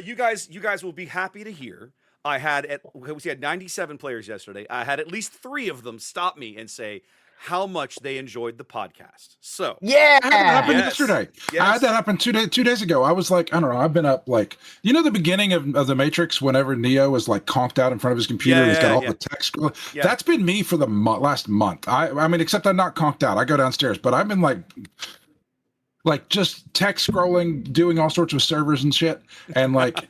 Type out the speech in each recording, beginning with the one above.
you guys will be happy to hear. We had 97 players yesterday. I had at least 3 of them stop me and say how much they enjoyed the podcast. So I had that happen Yes. yesterday. Yes. I had that happen 2 days ago. I was like, I don't know. I've been up like, the beginning of the Matrix, whenever Neo was like conked out in front of his computer, and he's got all the text. Yeah. That's been me for the last month. I mean, except I'm not conked out. I go downstairs, but I've been like just text scrolling, doing all sorts of servers and shit. And like,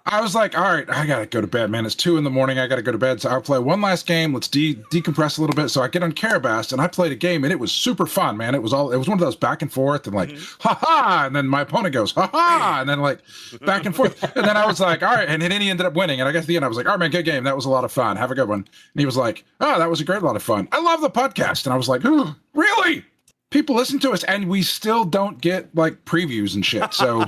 I was like, all right, I gotta go to bed, man. It's 2 a.m. I gotta go to bed. So I'll play one last game. Let's decompress a little bit. So I get on Carabast and I played a game and it was super fun, man. It was one of those back and forth and like, ha. And then my opponent goes, ha. And then like back and forth. And then I was like, all right. And then he ended up winning. And I guess at the end, I was like, all right, man, good game. That was a lot of fun. Have a good one. And he was like, oh, that was a lot of fun. I love the podcast. And I was like, oh, really? People listen to us and we still don't get like previews and shit. So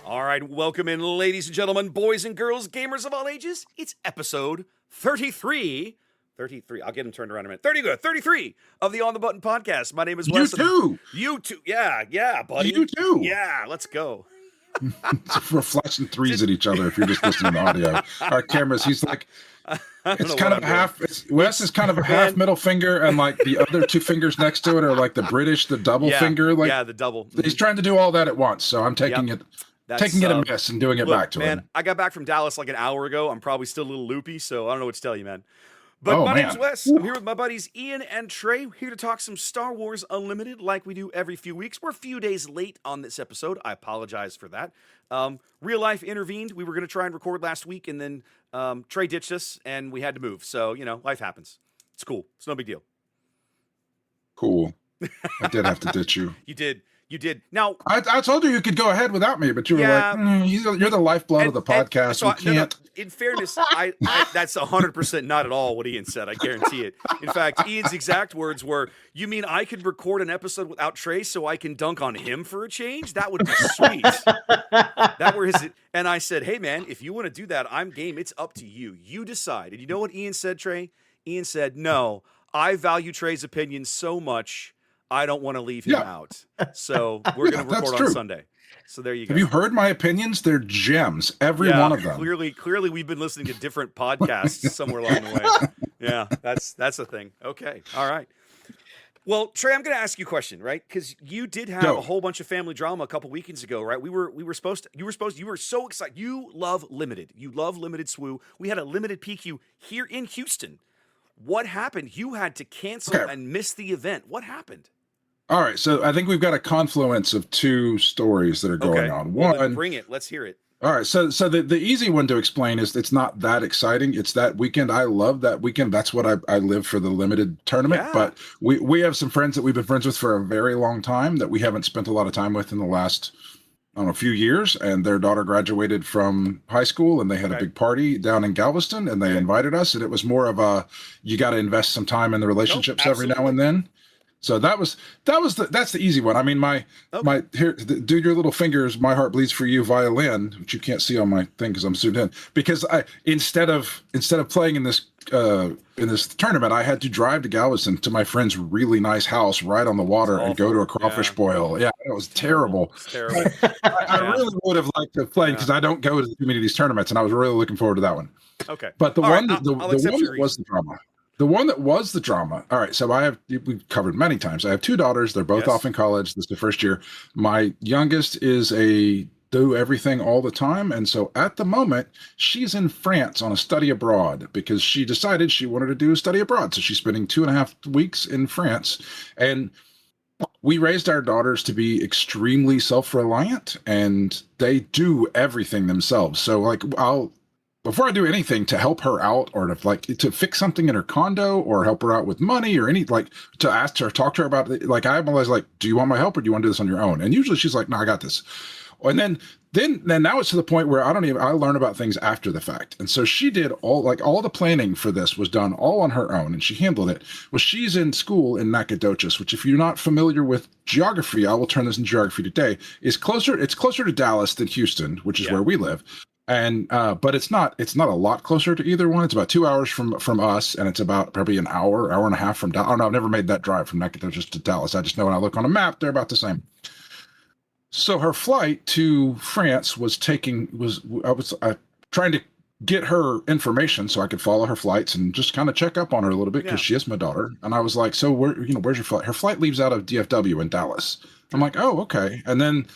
All right, welcome in, ladies and gentlemen, boys and girls, gamers of all ages. It's episode 33. 33. I'll get him turned around in a minute. 33 of the On the Button podcast. My name is Wes. You too. Yeah, buddy. You too. Yeah, let's go. We're flashing threes at each other if you're just listening to audio. Our cameras, he's like, it's kind of half. Wes is kind of a half middle finger, and like the other 2 fingers next to it are like the double finger. Like, yeah, the double. He's trying to do all that at once. So I'm taking it. Taking it amiss and doing it back to him. I got back from Dallas like an hour ago. I'm probably still a little loopy, so I don't know what to tell you, man. But my name's Wes. I'm here with my buddies Ian and Trey, here to talk some Star Wars Unlimited like we do every few weeks. We're a few days late on this episode. I apologize for that. Real life intervened. We were going to try and record last week, and then Trey ditched us, and we had to move. So, life happens. It's cool. It's no big deal. Cool. I did have to ditch you. You did. Now, I told you could go ahead without me, but you were like, you're the lifeblood of the podcast. So you can't. No, in fairness, I that's 100% not at all what Ian said. I guarantee it. In fact, Ian's exact words were, "You mean I could record an episode without Trey so I can dunk on him for a change? That would be sweet." That were his. And I said, "Hey, man, if you want to do that, I'm game. It's up to you. You decide." And you know what Ian said, Trey? Ian said, "No, I value Trey's opinion so much. I don't want to leave him out. So we're going to record on Sunday." So there you go. Have you heard my opinions? They're gems, every one of them. Clearly we've been listening to different podcasts somewhere along the way. Yeah, that's the thing. Okay. All right. Well, Trey, I'm going to ask you a question, right? Because you did have a whole bunch of family drama a couple weekends ago, right? You were so excited. You love limited. You love limited SWU. We had a limited PQ here in Houston. What happened? You had to cancel and miss the event. What happened? All right, so I think we've got a confluence of 2 stories that are going on. One, bring it. Let's hear it. All right, so the easy one to explain is it's not that exciting. It's that weekend. I love that weekend. That's what I live for, the limited tournament. Yeah. But we have some friends that we've been friends with for a very long time that we haven't spent a lot of time with in the last, I don't know, a few years. And their daughter graduated from high school, and they had a big party down in Galveston, and they invited us. And it was more of a, you got to invest some time in the relationships every now and then. So that's the easy one. I mean, my here, do your little fingers. My heart bleeds for you, violin, which you can't see on my thing because I'm zoomed in. Because I instead of playing in this tournament, I had to drive to Galveston to my friend's really nice house right on the water and go to a crawfish boil. Yeah, it was terrible. It's terrible. I really would have liked to play because I don't go to too many of these tournaments, and I was really looking forward to that one. Okay, but the one that was the drama. The one that was the drama. All right, so we've covered many times. I have 2 daughters. They're both off in college. This is the first year. My youngest is a do everything all the time. And so at the moment, she's in France on a study abroad because she decided she wanted to do a study abroad. So she's spending 2.5 weeks in France. And we raised our daughters to be extremely self-reliant, and they do everything themselves. So like before I do anything to help her out or to fix something in her condo or help her out with money or to ask her, talk to her about it, like I'm always like, do you want my help or do you want to do this on your own? And usually she's like, no, I got this. And then now it's to the point where I learn about things after the fact. And so she did all the planning for this was done all on her own, and she handled it. Well, she's in school in Nacogdoches, which, if you're not familiar with geography, I will turn this in geography today, it's closer to Dallas than Houston, which is where we live. And but it's not a lot closer to either one. It's about 2 hours from us, and it's about probably an hour and a half from Dallas. Oh no, I've never made that drive from Nacogdoches to Dallas. I just know when I look on a map, they're about the same. So her flight to France I was trying to get her information so I could follow her flights and just kind of check up on her a little bit, because she is my daughter. And I was like, so where's your flight? Her flight leaves out of DFW in Dallas. I'm like, oh, okay. And then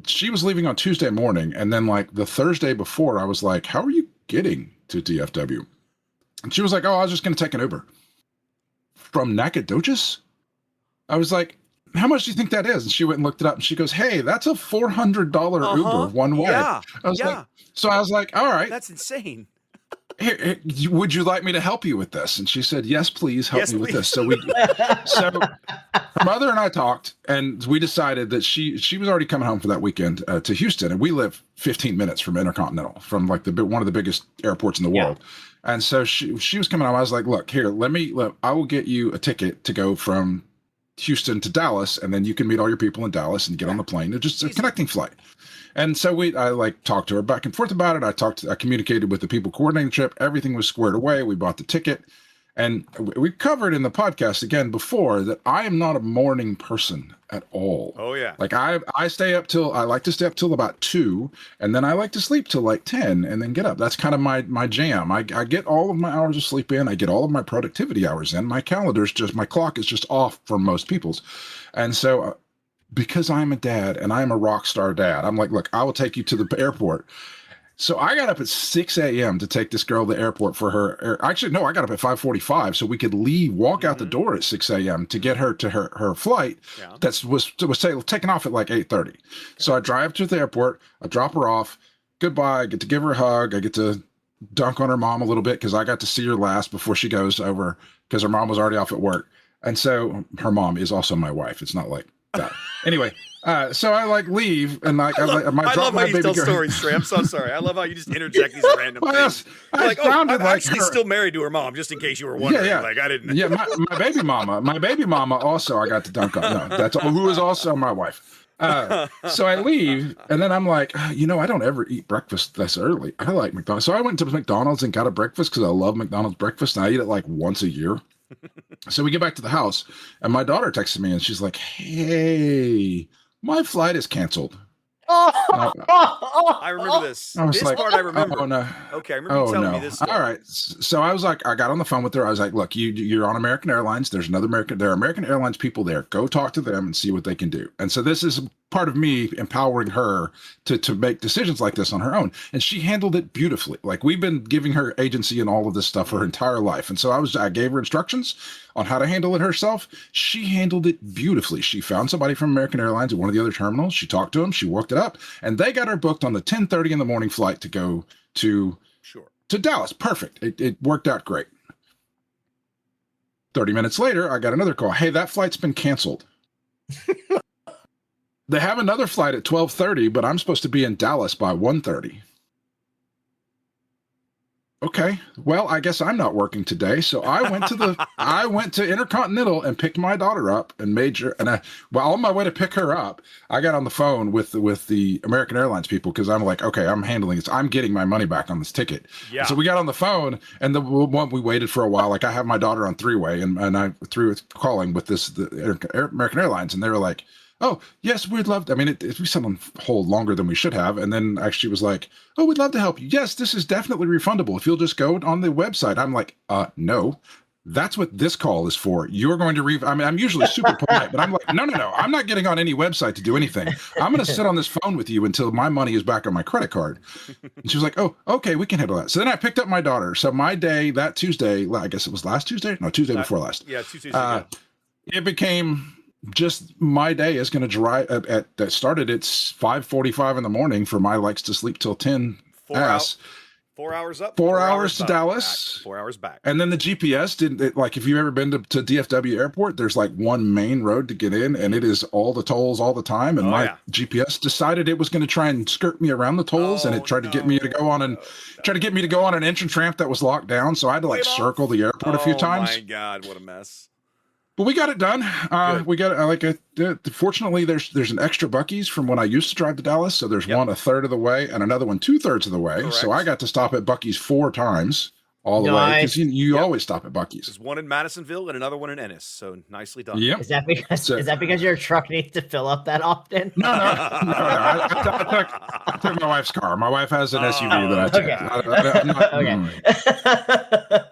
she was leaving on Tuesday morning. And then like the Thursday before, I was like, how are you getting to DFW? And she was like, oh, I was just going to take an Uber from Nacogdoches. I was like, how much do you think that is? And she went and looked it up, and she goes, hey, that's a $400 Uber one way. Yeah. I was like, all right. That's insane. Here, would you like me to help you with this? And she said, yes, please help me with this. So her mother and I talked, and we decided that she was already coming home for that weekend to Houston. And we live 15 minutes from Intercontinental, from like one of the biggest airports in the world. And so she was coming home. I was like, look, here, I will get you a ticket to go from Houston to Dallas, and then you can meet all your people in Dallas and get on the plane. It's just a connecting flight. And so I like talked to her back and forth about it. I communicated with the people coordinating the trip. Everything was squared away. We bought the ticket, and we covered in the podcast again before that I am not a morning person at all. Oh yeah. Like I like to stay up till about 2, and then I like to sleep till like 10 and then get up. That's kind of my jam. I get all of my hours of sleep in. I get all of my productivity hours in. My clock is just off from most people's. And so because I'm a dad and I'm a rock star dad, I'm like, look, I will take you to the airport. So I got up at 6 a.m. to take this girl to the airport for her. Actually, no, I got up at 5:45 so we could walk out the door at 6 a.m. to get her to her flight. Yeah. That was taking off at like 8:30. So I drive to the airport. I drop her off. Goodbye. I get to give her a hug. I get to dunk on her mom a little bit because I got to see her last before she goes over, because her mom was already off at work. And so her mom is also my wife. It's not like that. Anyway. So I like leave, and like I love how you tell stories, Trey. I'm so sorry. I love how you just interject these random things. Like, I'm actually still married to her mom, just in case you were wondering. Yeah. Like I didn't. Yeah, my baby mama also I got to dunk on. No, who is also my wife. So I leave, and then I'm like, I don't ever eat breakfast this early. I like McDonald's, so I went to McDonald's and got a breakfast because I love McDonald's breakfast, and I eat it like once a year. So we get back to the house, and my daughter texted me, and she's like, "Hey, my flight is canceled." I remember this. This part I remember. Oh, no. Okay, I remember you telling me this story. All right. So I was like, I got on the phone with her. I was like, look, you're on American Airlines. There are American Airlines people there. Go talk to them and see what they can do. And so this is part of me empowering her to make decisions like this on her own. And she handled it beautifully. Like, we've been giving her agency and all of this stuff her entire life. And so I gave her instructions on how to handle it herself. She handled it beautifully. She found somebody from American Airlines at one of the other terminals. She talked to him. She worked it up, and they got her booked on the 10:30 in the morning flight to go to Dallas. Perfect. It worked out great. 30 minutes later, I got another call. Hey, that flight's been canceled. They have another flight at 12:30, but I'm supposed to be in Dallas by 1:30. Okay, well, I guess I'm not working today. So I went to Intercontinental and picked my daughter up and made sure. And on my way to pick her up, I got on the phone with the American Airlines people, because I'm like, okay, I'm handling this. I'm getting my money back on this ticket. Yeah. So we got on the phone, and we waited for a while. Like, I have my daughter on three-way, and I threw calling with the American Airlines, and they were like, oh, yes, we'd love to. I mean, we sent on hold longer than we should have. And then actually was like, oh, we'd love to help you. Yes, this is definitely refundable if you'll just go on the website. I'm like, no, that's what this call is for. You're going to I'm usually super polite, but I'm like, no, I'm not getting on any website to do anything. I'm going to sit on this phone with you until my money is back on my credit card. And she was like, oh, okay, we can handle that. So then I picked up my daughter. So my day that Tuesday, I guess it was last Tuesday? No, Tuesday before last. Yeah, Tuesday. It became just my day is going to drive that started at 5:45 in the morning for my likes to sleep till 10 ass. 4 hours up, 4 hours to back, Dallas. 4 hours back. And then the GPS didn't like if you've ever been to DFW airport, there's like one main road to get in, and it is all the tolls all the time. And my GPS decided it was going to try and skirt me around the tolls, and it tried to get me to go on an entrance ramp that was locked down. So I had to like circle the airport a few times. Oh my God, what a mess. But we got it done. We got it. Fortunately, there's an extra Buc-ee's from when I used to drive to Dallas. So there's one a third of the way and another one 2/3 of the way. Correct. So I got to stop at Buc-ee's 4 times all the way because you always stop at Buc-ee's. There's one in Madisonville and another one in Ennis. So nicely done. Yep. Is that because your truck needs to fill up that often? No. I took my wife's car. My wife has an SUV that I take.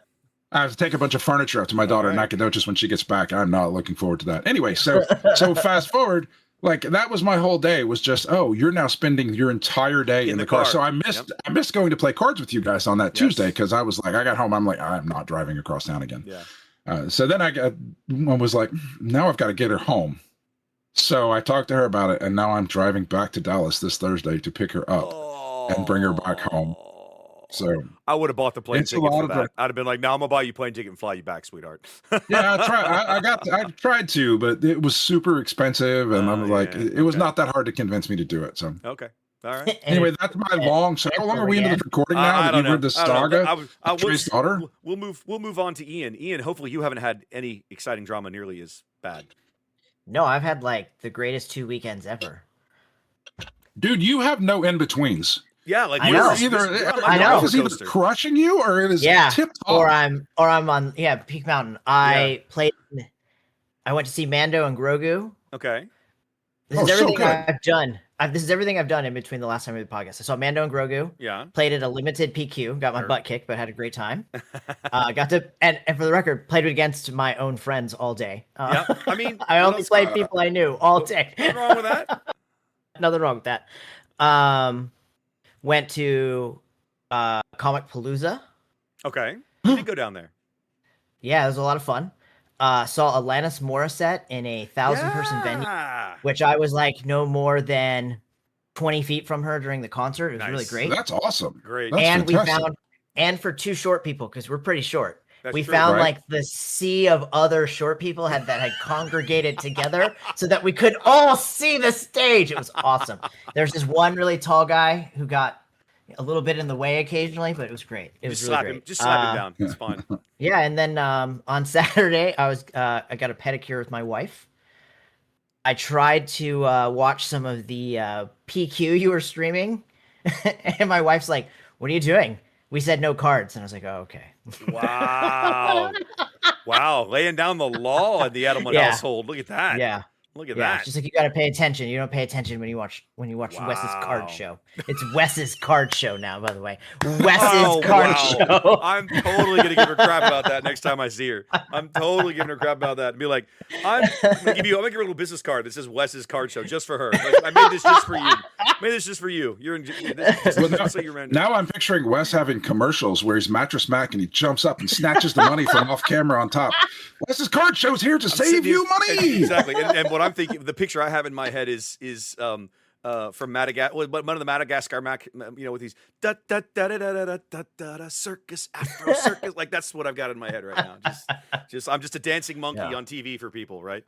I have to take a bunch of furniture up to my daughter in Nacogdoches when she gets back. I'm not looking forward to that. Anyway, so fast forward, like that was my whole day was just, you're now spending your entire day in the car. So I missed going to play cards with you guys on that Tuesday because I was like, I got home, I'm like, I'm not driving across town again. Yeah. So then I was like, now I've got to get her home. So I talked to her about it, and now I'm driving back to Dallas this Thursday to pick her up and bring her back home. So I would have bought the plane ticket for that. I'd have been like, "No, I'm gonna buy you a plane ticket and fly you back, sweetheart." Yeah, I tried to, but it was super expensive, and I'm like, it was not that hard to convince me to do it. So okay, all right. Anyway, that's my long. So how long are we into the recording now? I don't know. The saga. Trey's daughter. We'll move on to Ian. Ian, hopefully you haven't had any exciting drama nearly as bad. No, I've had like the greatest 2 weekends ever. Dude, you have no in betweens. Yeah, like I know. Is either crushing you or it is tip top. Or I'm on Peak Mountain. I went to see Mando and Grogu. Okay. This is everything I've done. This is everything I've done in between the last time we did the podcast. I saw Mando and Grogu. Yeah. Played at a limited PQ. Got my butt kicked, but had a great time. Got to and for the record, played against my own friends all day. I mean, I only played people I knew all day. Nothing wrong with that. Nothing wrong with that. Went to Comic Palooza. Okay. You did go down there. Yeah, it was a lot of fun. Saw Alanis Morissette in a 1,000-person venue, which I was like no more than 20 feet from her during the concert. It was really great. That's awesome. Great. That's fantastic. And for 2 short people, because we're pretty short, we found like the sea of other short people that had congregated together so that we could all see the stage. It was awesome. There's this one really tall guy who got a little bit in the way occasionally, but it was great. It was really great. Just slap him down. It's fine. Yeah, and then on Saturday, I got a pedicure with my wife. I tried to watch some of the PQ you were streaming, and my wife's like, "What are you doing?" We said no cards, and I was like, "Oh, okay." Wow. Wow. Laying down the law in the Edelman household. Look at that. Yeah. Look at that. It's just like you got to pay attention. You don't pay attention when you watch Wes's card show. It's Wes's card show now, by the way. Wes's card show. I'm totally gonna give her crap about that next time I see her. I'm totally giving her crap about that and be like, I'm gonna give her a little business card that says Wes's card show just for her. Like, I made this just for you. You're now I'm picturing Wes having commercials where he's Mattress Mac and he jumps up and snatches the money from off camera on top. Wes's card show's here to save you money. Exactly. And what I'm thinking, the picture I have in my head is from Madagascar, one of the Madagascar Mac, with these da da da da da da da da circus, Afro circus, like that's what I've got in my head right now. I'm just a dancing monkey on TV for people, right?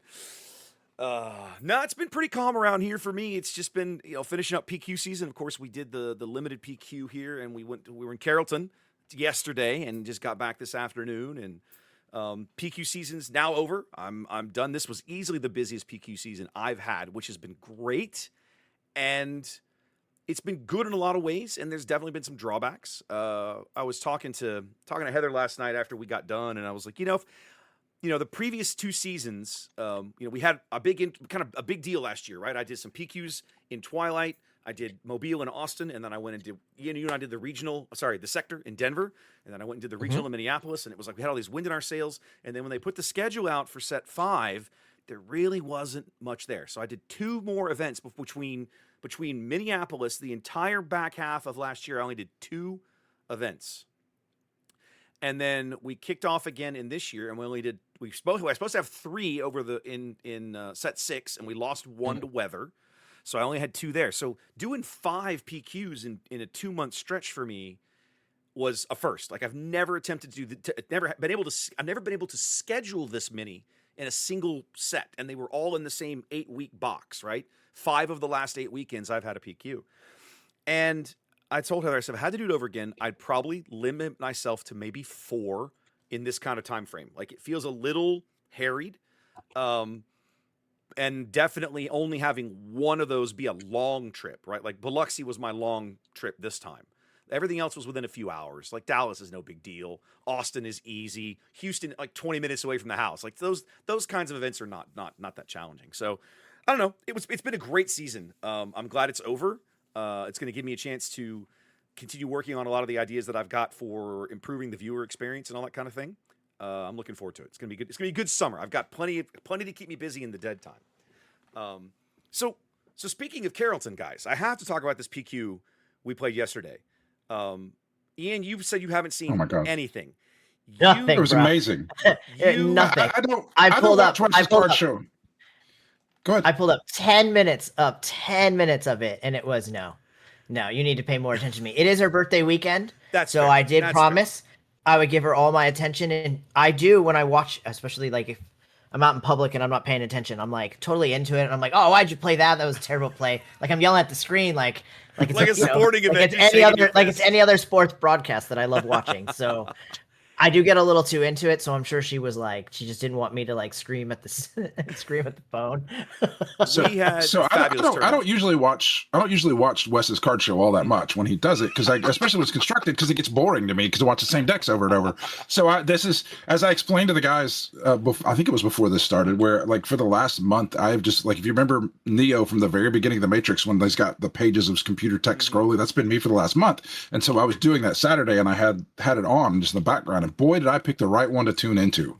No, it's been pretty calm around here for me. It's just been finishing up PQ season. Of course, we did the limited PQ here, and we were in Carrollton yesterday and just got back this afternoon and. PQ season's now over. I'm done. This was easily the busiest PQ season I've had, which has been great, and it's been good in a lot of ways. And there's definitely been some drawbacks. I was talking to Heather last night after we got done, and I was like, the previous 2 seasons, we had a big deal last year, right? I did some PQs in Twilight. I did Mobile and Austin, and then I went and did, you and I did the sector in Denver, and then I went and did the regional in Minneapolis, and it was like we had all these wind in our sails, and then when they put the schedule out for set 5, there really wasn't much there. So I did 2 more events between Minneapolis, the entire back half of last year, I only did 2 events. And then we kicked off again in this year, and I was supposed to have 3 over in set 6, and we lost 1 to weather. So I only had 2 there. So doing 5 PQs in a 2-month stretch for me was a first. Like I've never attempted to do I've never been able to schedule this many in a single set, and they were all in the same 8-week box, right? 5 of the last 8 weekends I've had a PQ. And I told Heather, I said, if I had to do it over again, I'd probably limit myself to maybe 4 in this kind of time frame. Like it feels a little harried. And definitely only having one of those be a long trip, right? Like Biloxi was my long trip this time. Everything else was within a few hours. Like Dallas is no big deal. Austin is easy. Houston, like 20 minutes away from the house. Like those kinds of events are not that challenging. So I don't know. It's been a great season. I'm glad it's over. It's going to give me a chance to continue working on a lot of the ideas that I've got for improving the viewer experience and all that kind of thing. I'm looking forward to it. It's gonna be good. It's gonna be a good summer. I've got plenty to keep me busy in the dead time. So speaking of Carrollton, guys, I have to talk about this PQ we played yesterday. Ian, you said you haven't seen anything. Nothing. It was amazing. Nothing. I pulled up card show. Go ahead. I pulled up 10 minutes of it, and it was no. You need to pay more attention to me. It is her birthday weekend, so fair. I did promise. Fair. I would give her all my attention, and I do when I watch, especially like if I'm out in public and I'm not paying attention, I'm like totally into it, and I'm like, oh, why'd you play that? That was a terrible play. Like I'm yelling at the screen, like it's a sporting event. It's any other sports broadcast that I love watching. So I do get a little too into it, so I'm sure she was like, she just didn't want me to like scream at the phone. I don't usually watch Wes's card show all that much when he does it, because especially when it's constructed, because it gets boring to me because I watch the same decks over and over. So this is, as I explained to the guys, I think it was before this started, where like for the last month I've just like, if you remember Neo from the very beginning of the Matrix when he's got the pages of computer text scrolling, that's been me for the last month. And so I was doing that Saturday, and I had it on just in the background. Boy, did I pick the right one to tune into.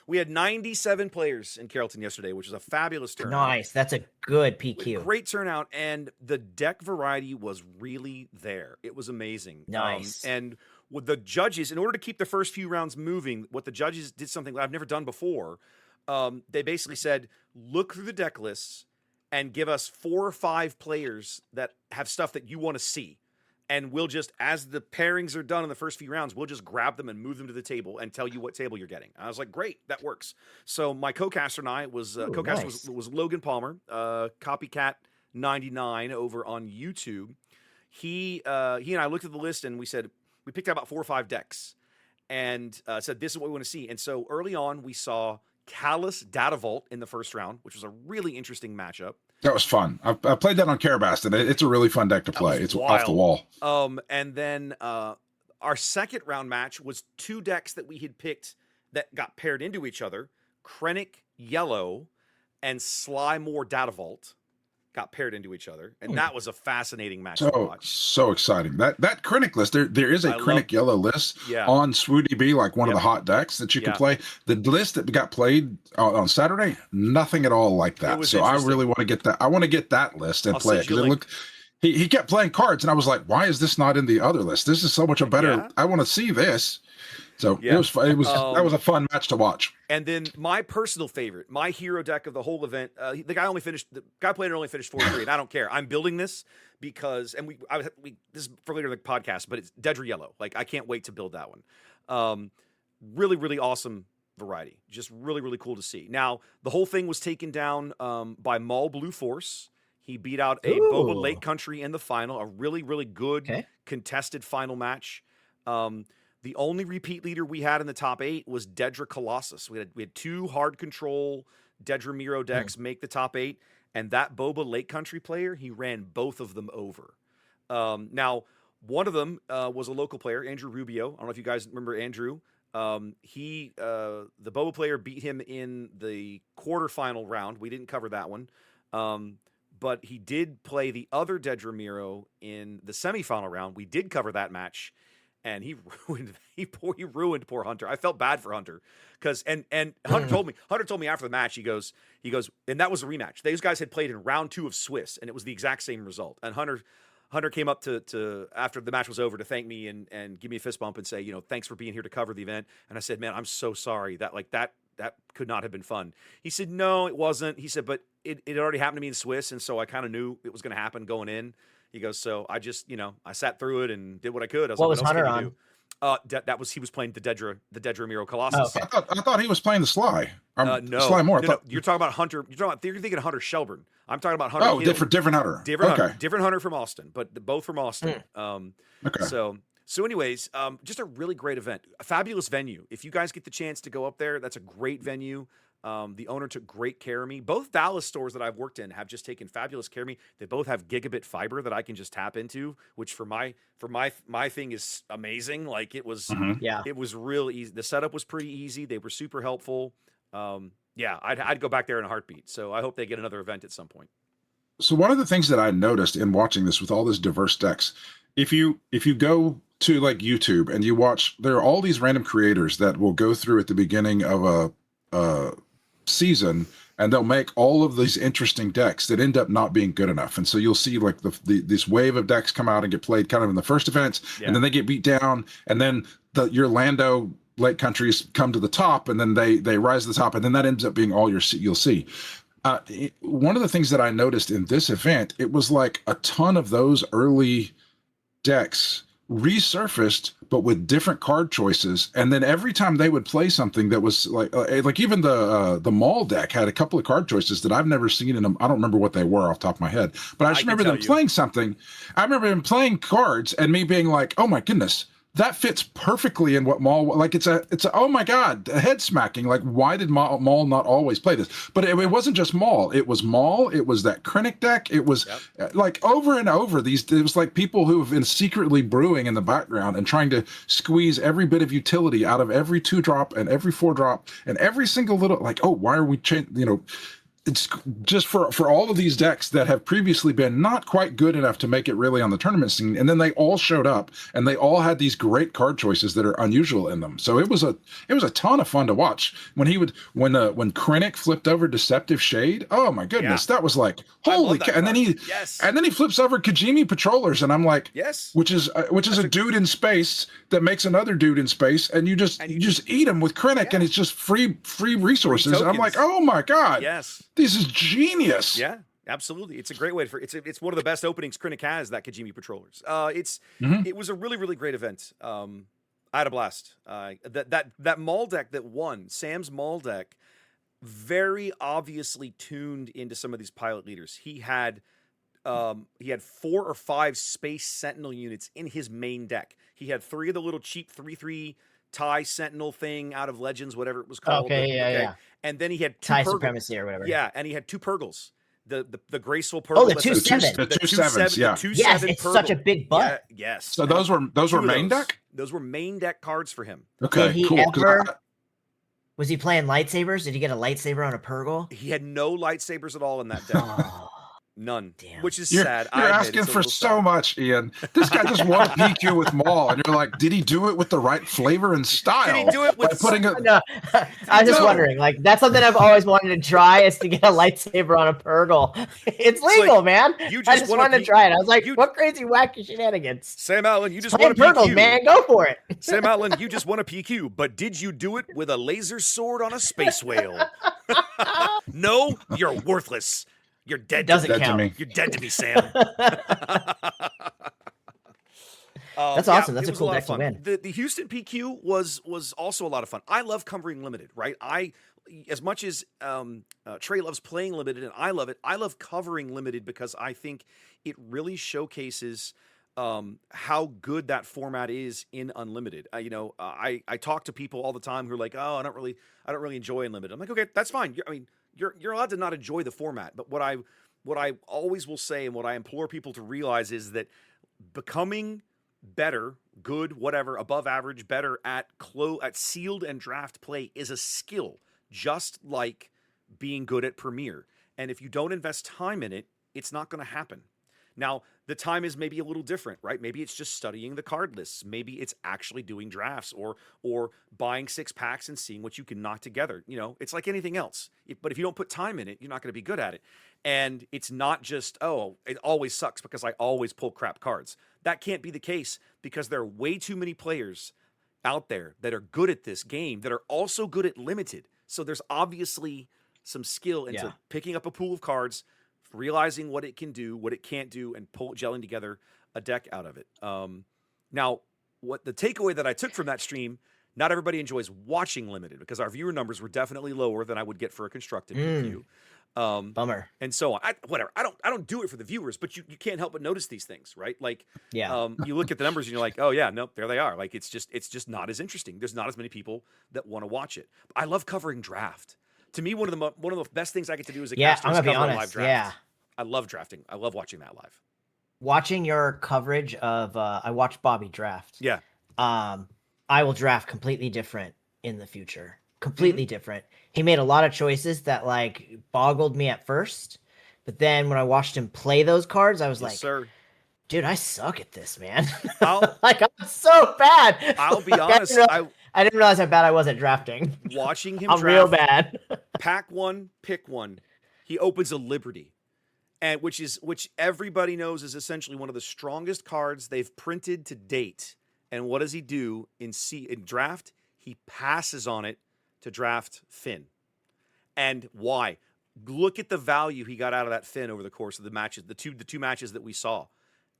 We had 97 players in Carrollton yesterday, which is a fabulous turnout. Nice. That's a good PQ. Great turnout, and the deck variety was really there. It was amazing. Nice. And with the judges, in order to keep the first few rounds moving, what the judges did something that I've never done before. They basically said, look through the deck lists and give us 4 or 5 players that have stuff that you want to see. And we'll just, as the pairings are done in the first few rounds, we'll just grab them and move them to the table and tell you what table you're getting. I was like, great, that works. So my co-caster and I was was Logan Palmer, Copycat 99 over on YouTube. He and I looked at the list, and we picked out about 4 or 5 decks, and said this is what we want to see. And so early on, we saw Callus Data Vault in the first round, which was a really interesting matchup. That was fun. I played that on Carabast, and it's a really fun deck to play. It's wild. Off the wall. And then our second round match was 2 decks that we had picked that got paired into each other. Krennic Yellow and Slymore Data Vault got paired into each other, and that was a fascinating match to watch. So exciting. That Krennic list, there is a Krennic Yellow list on SWODB, like one of the hot decks that you can play. The list that got played on Saturday, nothing at all like that. So I really want to get that. I want to get that list and play it, because it looked. He kept playing cards, and I was like, why is this not in the other list? This is so much better. I want to see this. So it was fun. That was a fun match to watch. And then my personal favorite, my hero deck of the whole event, the guy player only finished 4-3, and I don't care. I'm building this because, and this is for later in the podcast, but it's Dedra Yellow. Like, I can't wait to build that one. Really, really awesome variety. Just really, really cool to see. Now, the whole thing was taken down by Maul Blue Force. He beat out a Boba Lake Country in the final, a really, really good contested final match. The only repeat leader we had in the top 8 was Dedra Colossus. We had 2 hard control Dedra Miro decks make the top 8, and that Boba Lake Country player, he ran both of them over. Now, one of them was a local player, Andrew Rubio. I don't know if you guys remember Andrew. The Boba player beat him in the quarterfinal round. We didn't cover that one. But he did play the other Dedra Miro in the semifinal round. We did cover that match. And he ruined poor Hunter. I felt bad for Hunter because and Hunter told me after the match, he goes, and that was a rematch. Those guys had played in round 2 of Swiss, and it was the exact same result. And Hunter came up to after the match was over to thank me and give me a fist bump and say, thanks for being here to cover the event. And I said, man, I'm so sorry that could not have been fun. He said, no, it wasn't. He said, but it already happened to me in Swiss, and so I kind of knew it was going to happen going in. He goes, so I just, I sat through it and did what I could. I was what like, was what else Hunter can you on? do? He was playing the Dedra Miro Oh, Colossus. okay. I thought he was playing the Sly. No, Sly Moore. no. You're talking about Hunter. You're thinking of Hunter Shelburne. I'm talking about Hunter. Oh, Hill. different Hunter. Different Hunter from Austin, but both from Austin. Okay. So anyways, just a really great event, a fabulous venue. If you guys get the chance to go up there, that's a great venue. The owner took great care of me. Both Dallas stores that I've worked in have just taken fabulous care of me. They both have gigabit fiber that I can just tap into, which for my thing is amazing. Like it was, it was real easy. The setup was pretty easy. They were super helpful. I'd go back there in a heartbeat. So I hope they get another event at some point. So one of the things that I noticed in watching this with all these diverse decks, if you go to like YouTube and you watch, there are all these random creators that will go through at the beginning of a season, and they'll make all of these interesting decks that end up not being good enough. And so you'll see like this wave of decks come out and get played kind of in the first events, and then they get beat down, and then your Lando Lake countries come to the top, and then they rise to the top, and then that ends up being all you'll see. One of the things that I noticed in this event, it was like a ton of those early decks resurfaced, but with different card choices. And then every time they would play something that was like even the Maul deck had a couple of card choices that I've never seen in them. I don't remember what they were off the top of my head, but I just remember them playing something. I remember them playing cards and me being like, oh my goodness, that fits perfectly in what Maul, like it's a oh my god, a head smacking. Like, why did Maul not always play this? But it wasn't just Maul. It was Maul. It was that Krennic deck. It was like over and over. It was like people who have been secretly brewing in the background and trying to squeeze every bit of utility out of every 2-drop and every 4-drop and every single little, like, oh, why are we changing, it's just for all of these decks that have previously been not quite good enough to make it really on the tournament scene, and then they all showed up and they all had these great card choices that are unusual in them. So it was a ton of fun to watch when when Krennic flipped over Deceptive Shade. Oh my goodness, that was like holy cow! And then he flips over Kajimi Patrollers, and I'm like, which is a dude in space that makes another dude in space, and you just eat him with Krennic, and it's just free resources. And I'm like, oh my god, this is genius. Yeah, absolutely. It's a great way it's one of the best openings Krennic has, that Kajimi Patrollers. It was a really, really great event. I had a blast. That Maul deck that won, Sam's Maul deck, very obviously tuned into some of these pilot leaders. He had 4 or 5 Space Sentinel units in his main deck. He had 3 of the little cheap 3/3 TIE Sentinel thing out of Legends, whatever it was called. Yeah. And then he had 2 TIE Purgles. Supremacy or whatever. Yeah, and he had 2 Purgles. The graceful Purgle. Oh, the 2/7. The 2/7s, yeah. Yes, it's Purgle. such a big butt. Yeah, yes. So those were main deck? Those were main deck cards for him. Okay, Did he cool. Was he playing lightsabers? Did he get a lightsaber on a Purgle? He had no lightsabers at all in that deck. None. Damn. Which is sad. You're asking for so much, Ian. This guy just won a PQ with Maul, and you're like, did he do it with the right flavor and style? Did he do it with No, I'm just wondering. Like, that's something I've always wanted to try, is to get a lightsaber on a Purgle. It's legal, man. I just wanted to try it. I was like, what crazy wacky shenanigans? Sam Allen, you just won a Purgles, PQ. man. Go for it. Sam Allen, you just won a PQ, but did you do it with a laser sword on a space whale? No, you're worthless. You're dead. Doesn't count. To me. You're dead to me, Sam. That's awesome. That's a cool deck to win. The Houston PQ was also a lot of fun. I love covering limited, right? As much as Trey loves playing limited and I love it, I love covering limited because I think it really showcases how good that format is in unlimited. I talk to people all the time who are like, oh, I don't really enjoy unlimited. I'm like, okay, that's fine. You're allowed to not enjoy the format, but what I always will say and what I implore people to realize is that becoming better, good, whatever, above average, better at sealed and draft play is a skill, just like being good at Premier. And if you don't invest time in it, it's not going to happen. Now, the time is maybe a little different, right? Maybe it's just studying the card lists. Maybe it's actually doing drafts or buying 6 packs and seeing what you can knock together. It's like anything else. But if you don't put time in it, you're not going to be good at it. And it's not just, oh, it always sucks because I always pull crap cards. That can't be the case because there are way too many players out there that are good at this game that are also good at limited. So there's obviously some skill into picking up a pool of cards, realizing what it can do, what it can't do, and gelling together a deck out of it. Now, what the takeaway that I took from that stream, not everybody enjoys watching Limited because our viewer numbers were definitely lower than I would get for a constructed PQ. Bummer. And so on. I don't do it for the viewers, but you can't help but notice these things, right? Like, you look at the numbers and you're like, oh yeah, nope, there they are. Like, it's just not as interesting. There's not as many people that want to watch it. I love covering draft. To me, one of the best things I get to do as a caster is cover a live draft. Yeah, I love drafting. I love watching that live. Watching your coverage of, I watched Bobby draft. Yeah. I will draft completely different in the future. Completely different. He made a lot of choices that like boggled me at first, but then when I watched him play those cards, I was dude, I suck at this, man. Like, I'm so bad. I'll be honest. I didn't realize how bad I was at drafting. Watching him I'm real bad. Pack one, pick one. He opens a Liberty, and which everybody knows is essentially one of the strongest cards they've printed to date. And what does he do in draft? He passes on it to draft Finn. And why? Look at the value he got out of that Finn over the course of the matches, the two matches that we saw.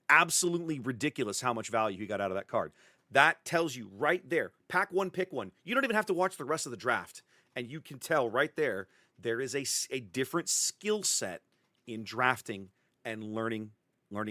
Absolutely ridiculous how much value he got out of that card. That tells you right there, pack one, pick one. You don't even have to watch the rest of the draft. And you can tell right there is a different skill set in drafting and learning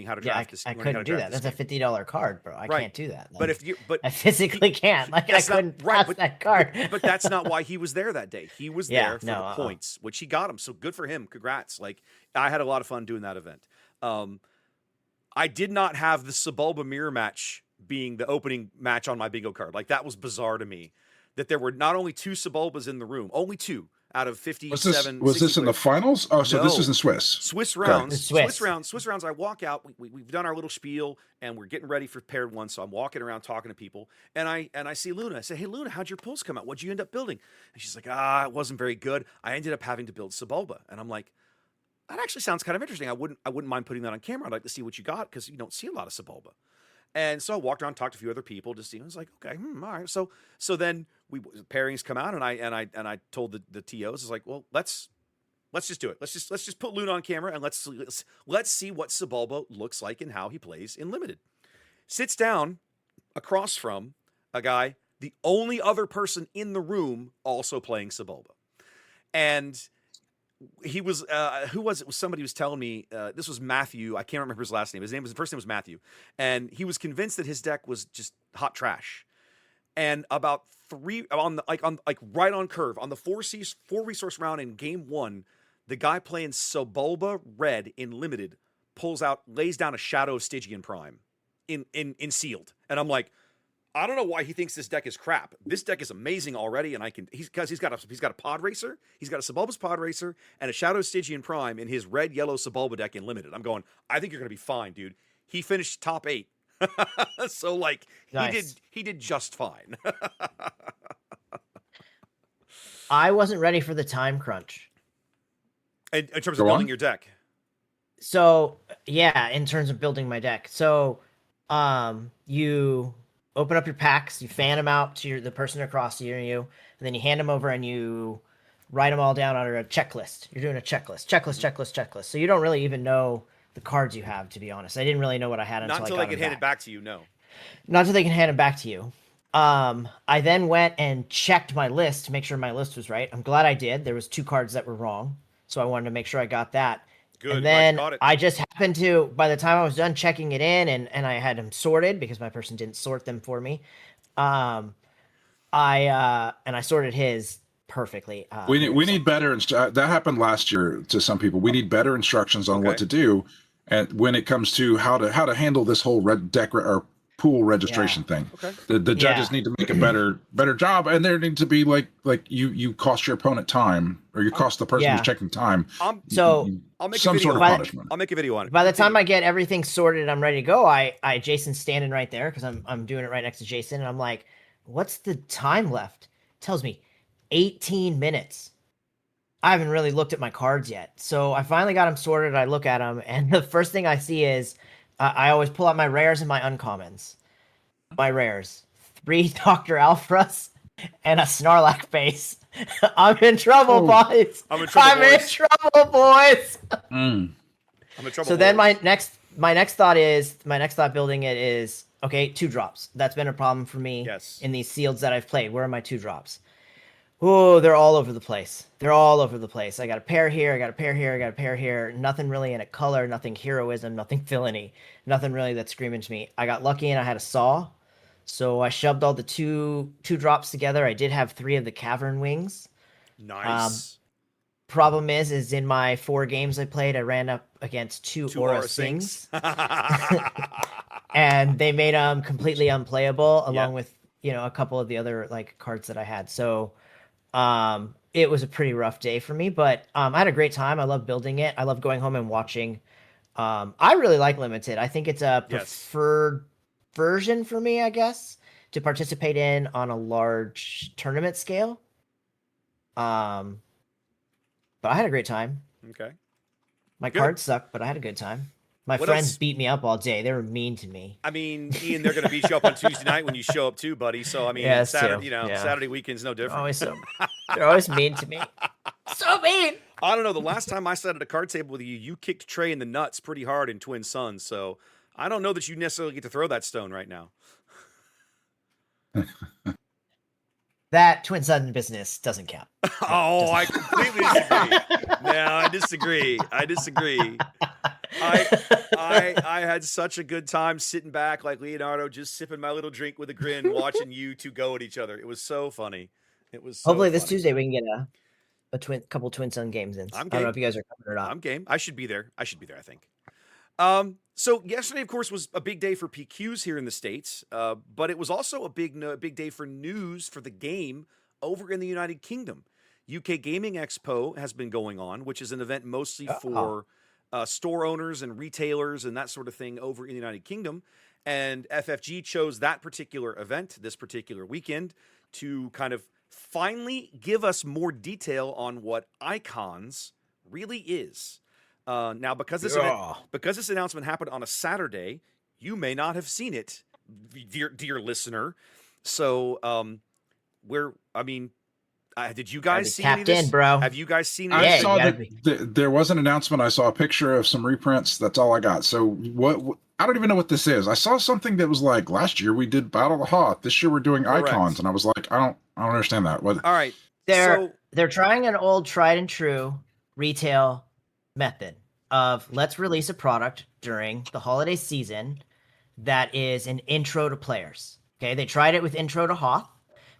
how to draft this. I couldn't do that. That's a $50 card, bro. I can't do that. Like, but I physically can't. Like, I couldn't pass that card. But that's not why he was there that day. He was there for the points, which he got him. So good for him. Congrats. Like, I had a lot of fun doing that event. I did not have the Sebulba mirror match being the opening match on my bingo card. Like, that was bizarre to me that there were not only 2 Sebulbas in the room, only 2 out of 57. Was this in the finals? Oh, so this is in Swiss. Swiss rounds. Swiss rounds. I walk out. We've done our little spiel, and we're getting ready for paired one. So I'm walking around talking to people, and I see Luna. I say, "Hey, Luna, how'd your pulls come out? What'd you end up building?" And she's like, "It wasn't very good. I ended up having to build Sebulba." And I'm like, "That actually sounds kind of interesting. I wouldn't mind putting that on camera. I'd like to see what you got because you don't see a lot of Sebulba." And so I walked around, talked to a few other people to see. I was like, okay, all right. So then pairings come out, and I told the TOs, I was like, well, let's just do it. Let's just put Luna on camera and let's see what Sebulba looks like and how he plays in Limited. Sits down across from a guy, the only other person in the room also playing Sebulba, and he was who was it? Was somebody was telling me this was Matthew. I can't remember his last name. His first name was Matthew, and he was convinced that his deck was just hot trash. And about right on curve on the 4 resource round in game 1, the guy playing Sebulba red in Limited lays down a Shadow of Stygian Prime in sealed, and I'm like, I don't know why he thinks this deck is crap. This deck is amazing already, and he's got a Pod Racer, he's got a Sebulba's Pod Racer, and a Shadow Stygian Prime in his red-yellow Sebulba deck in Limited. I'm going, I think you're going to be fine, dude. He finished top 8. So, like, nice. He did just fine. I wasn't ready for the time crunch. In terms of building your deck? So, yeah, in terms of building my deck. So, you open up your packs, you fan them out to the person across you, and then you hand them over and you write them all down on a checklist. You're doing a checklist. So you don't really even know the cards you have, to be honest. I didn't really know what I had until they can hand it back to you, no. Not until they can hand it back to you. I then went and checked my list to make sure my list was right. I'm glad I did. There was 2 cards that were wrong, so I wanted to make sure I got that. Good. And then I just happened to, by the time I was done checking it in and I had them sorted because my person didn't sort them for me. I sorted his perfectly. We need better. That happened last year to some people. We need better instructions on what to do. And when it comes to how to handle this whole red deck or pool registration thing, the judges need to make a better job, and there needs to be like you cost your opponent time, or you cost the person who's checking time. I'll make some sort of punishment. I'll make a video on it. By the time I get everything sorted, I'm ready to go. Jason's standing right there because I'm doing it right next to Jason, and I'm like, "What's the time left?" It tells me 18 minutes. I haven't really looked at my cards yet, so I finally got them sorted. I look at them, and the first thing I see is I always pull out my rares and my uncommons. My rares: 3 Dr. Alphras and a Snorlax base. I'm in trouble, boys. I'm in trouble, boys. I'm in trouble. So then my next thought building it is, okay, 2-drops. That's been a problem for me in these sealeds that I've played. Where are my 2-drops? Oh, they're all over the place. I got a pair here, I got a pair here, I got a pair here. Nothing really in a color, nothing heroism, nothing villainy, nothing really that's screaming to me. I got lucky and I had a saw. So I shoved all the two drops together. I did have 3 of the cavern wings. Nice. Problem is in my 4 games I played, I ran up against 2 Aura Sings. And they made them completely unplayable, along with, a couple of the other like cards that I had. So it was a pretty rough day for me, but I had a great time. I love building it. I love going home and watching. I really like Limited. I think it's a preferred version for me, I guess, to participate in on a large tournament scale. But I had a great time. Okay. My cards suck, but I had a good time. My friends beat me up all day. They were mean to me. I mean, Ian, they're going to beat you up on Tuesday night when you show up too, buddy. So, I mean, Saturday, Saturday weekend's no different. They're always mean to me. So mean. I don't know. The last time I sat at a card table with you, you kicked Trey in the nuts pretty hard in Twin Sons. So I don't know that you necessarily get to throw that stone right now. That Twin Sun business doesn't count. Oh, I completely disagree. No, I disagree. I had such a good time sitting back like Leonardo, just sipping my little drink with a grin, watching you two go at each other. It was so funny. It was so hopefully this funny. Tuesday we can get couple Twin Sun games in. I don't know if you guys are coming or not. I'm game. I should be there. I think. So yesterday, of course, was a big day for PQs here in the States, but it was also a big day for news for the game over in the United Kingdom. UK Gaming Expo has been going on, which is an event mostly for store owners and retailers and that sort of thing over in the United Kingdom. And FFG chose that particular event, this particular weekend, to kind of finally give us more detail on what Icons really is. Now, because this announcement happened on a Saturday, you may not have seen it, dear listener. So, did you guys see any of this? Bro. Have you guys seen it? I saw there was an announcement. I saw a picture of some reprints. That's all I got. So what I don't even know what this is. I saw something that was like, last year we did Battle of the Hoth. This year we're doing Icons, and I was like, I don't understand that. What? All right, they're trying an old tried and true retail method of let's release a product during the holiday season that is an intro to players. Okay, they tried it with Intro to Hoth,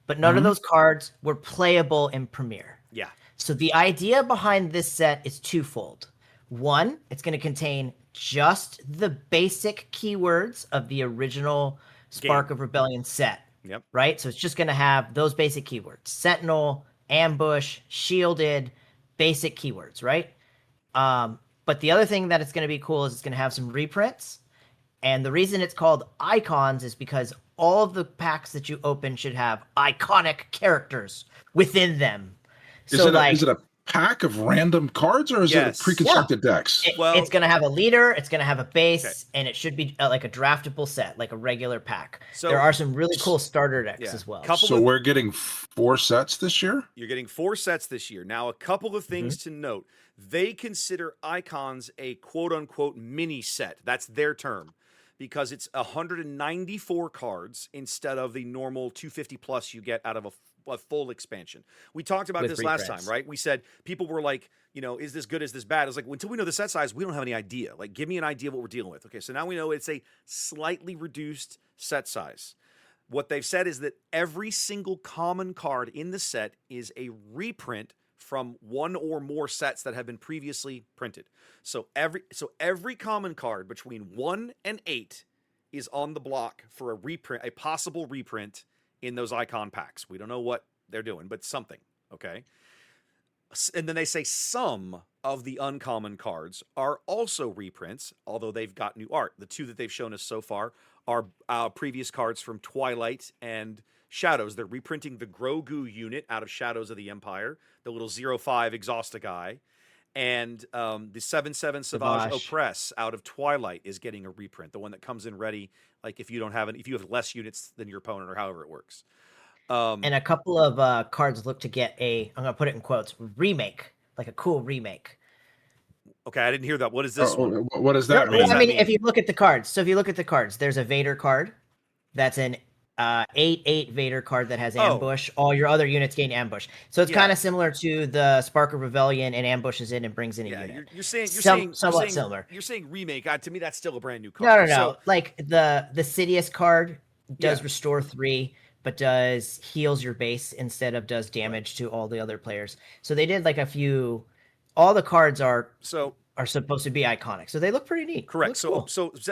but none of those cards were playable in Premiere. Yeah. So the idea behind this set is twofold. One, it's going to contain just the basic keywords of the original Spark of Rebellion set. Yep. Right? So it's just going to have those basic keywords. Sentinel, Ambush, Shielded, basic keywords, right? But the other thing that it's going to be cool is it's going to have some reprints. And the reason it's called Icons is because all of the packs that you open should have iconic characters within them. Is it a pack of random cards, or is it a pre-constructed decks? It's going to have a leader, it's going to have a base, and it should be like a draftable set, like a regular pack. So there are some really cool starter decks as well. So we're getting 4 sets this year? You're getting 4 sets this year. Now, a couple of things to note. They consider Icons a quote-unquote mini set. That's their term, because it's 194 cards instead of the normal 250 plus you get out of a full expansion. We talked about this last time, right? We said people were like, is this good? Is this bad? It's like, until we know the set size, we don't have any idea. Like, give me an idea of what we're dealing with. Okay, so now we know it's a slightly reduced set size. What they've said is that every single common card in the set is a reprint from one or more sets that have been previously printed. So every common card between 1 and 8 is on the block for a possible reprint in those icon packs. We don't know what they're doing, but something, okay? And then they say some of the uncommon cards are also reprints, although they've got new art. The 2 that they've shown us so far are previous cards from Twilight and Shadows. They're reprinting the Grogu unit out of Shadows of the Empire, the little 0-5 Exhausta guy. And the 7-7 Savage Opress out of Twilight is getting a reprint, the one that comes in ready, like if you have less units than your opponent, or however it works. And a couple of cards look to get I'm going to put it in quotes, remake, like a cool remake. Okay, I didn't hear that. What is this one? What does that mean? I mean, if you look at the cards, there's a Vader card. That's an 8/8 Vader card that has ambush. All your other units gain ambush. So it's kind of similar to the Spark of Rebellion, and ambushes in and brings in a unit. You're saying somewhat similar. You're saying remake. To me, that's still a brand new card. No. So, like the Sidious card does restore 3, but does heals your base instead of does damage to all the other players. So they did like a few. All the cards are supposed to be iconic, so they look pretty neat. Correct. So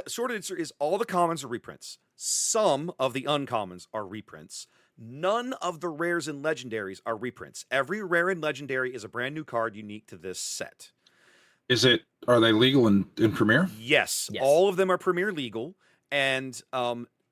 short answer is all the commons are reprints. Some of the uncommons are reprints. None of the rares and legendaries are reprints. Every rare and legendary is a brand new card unique to this set. Are they legal in Premier? Yes, all of them are Premier legal, and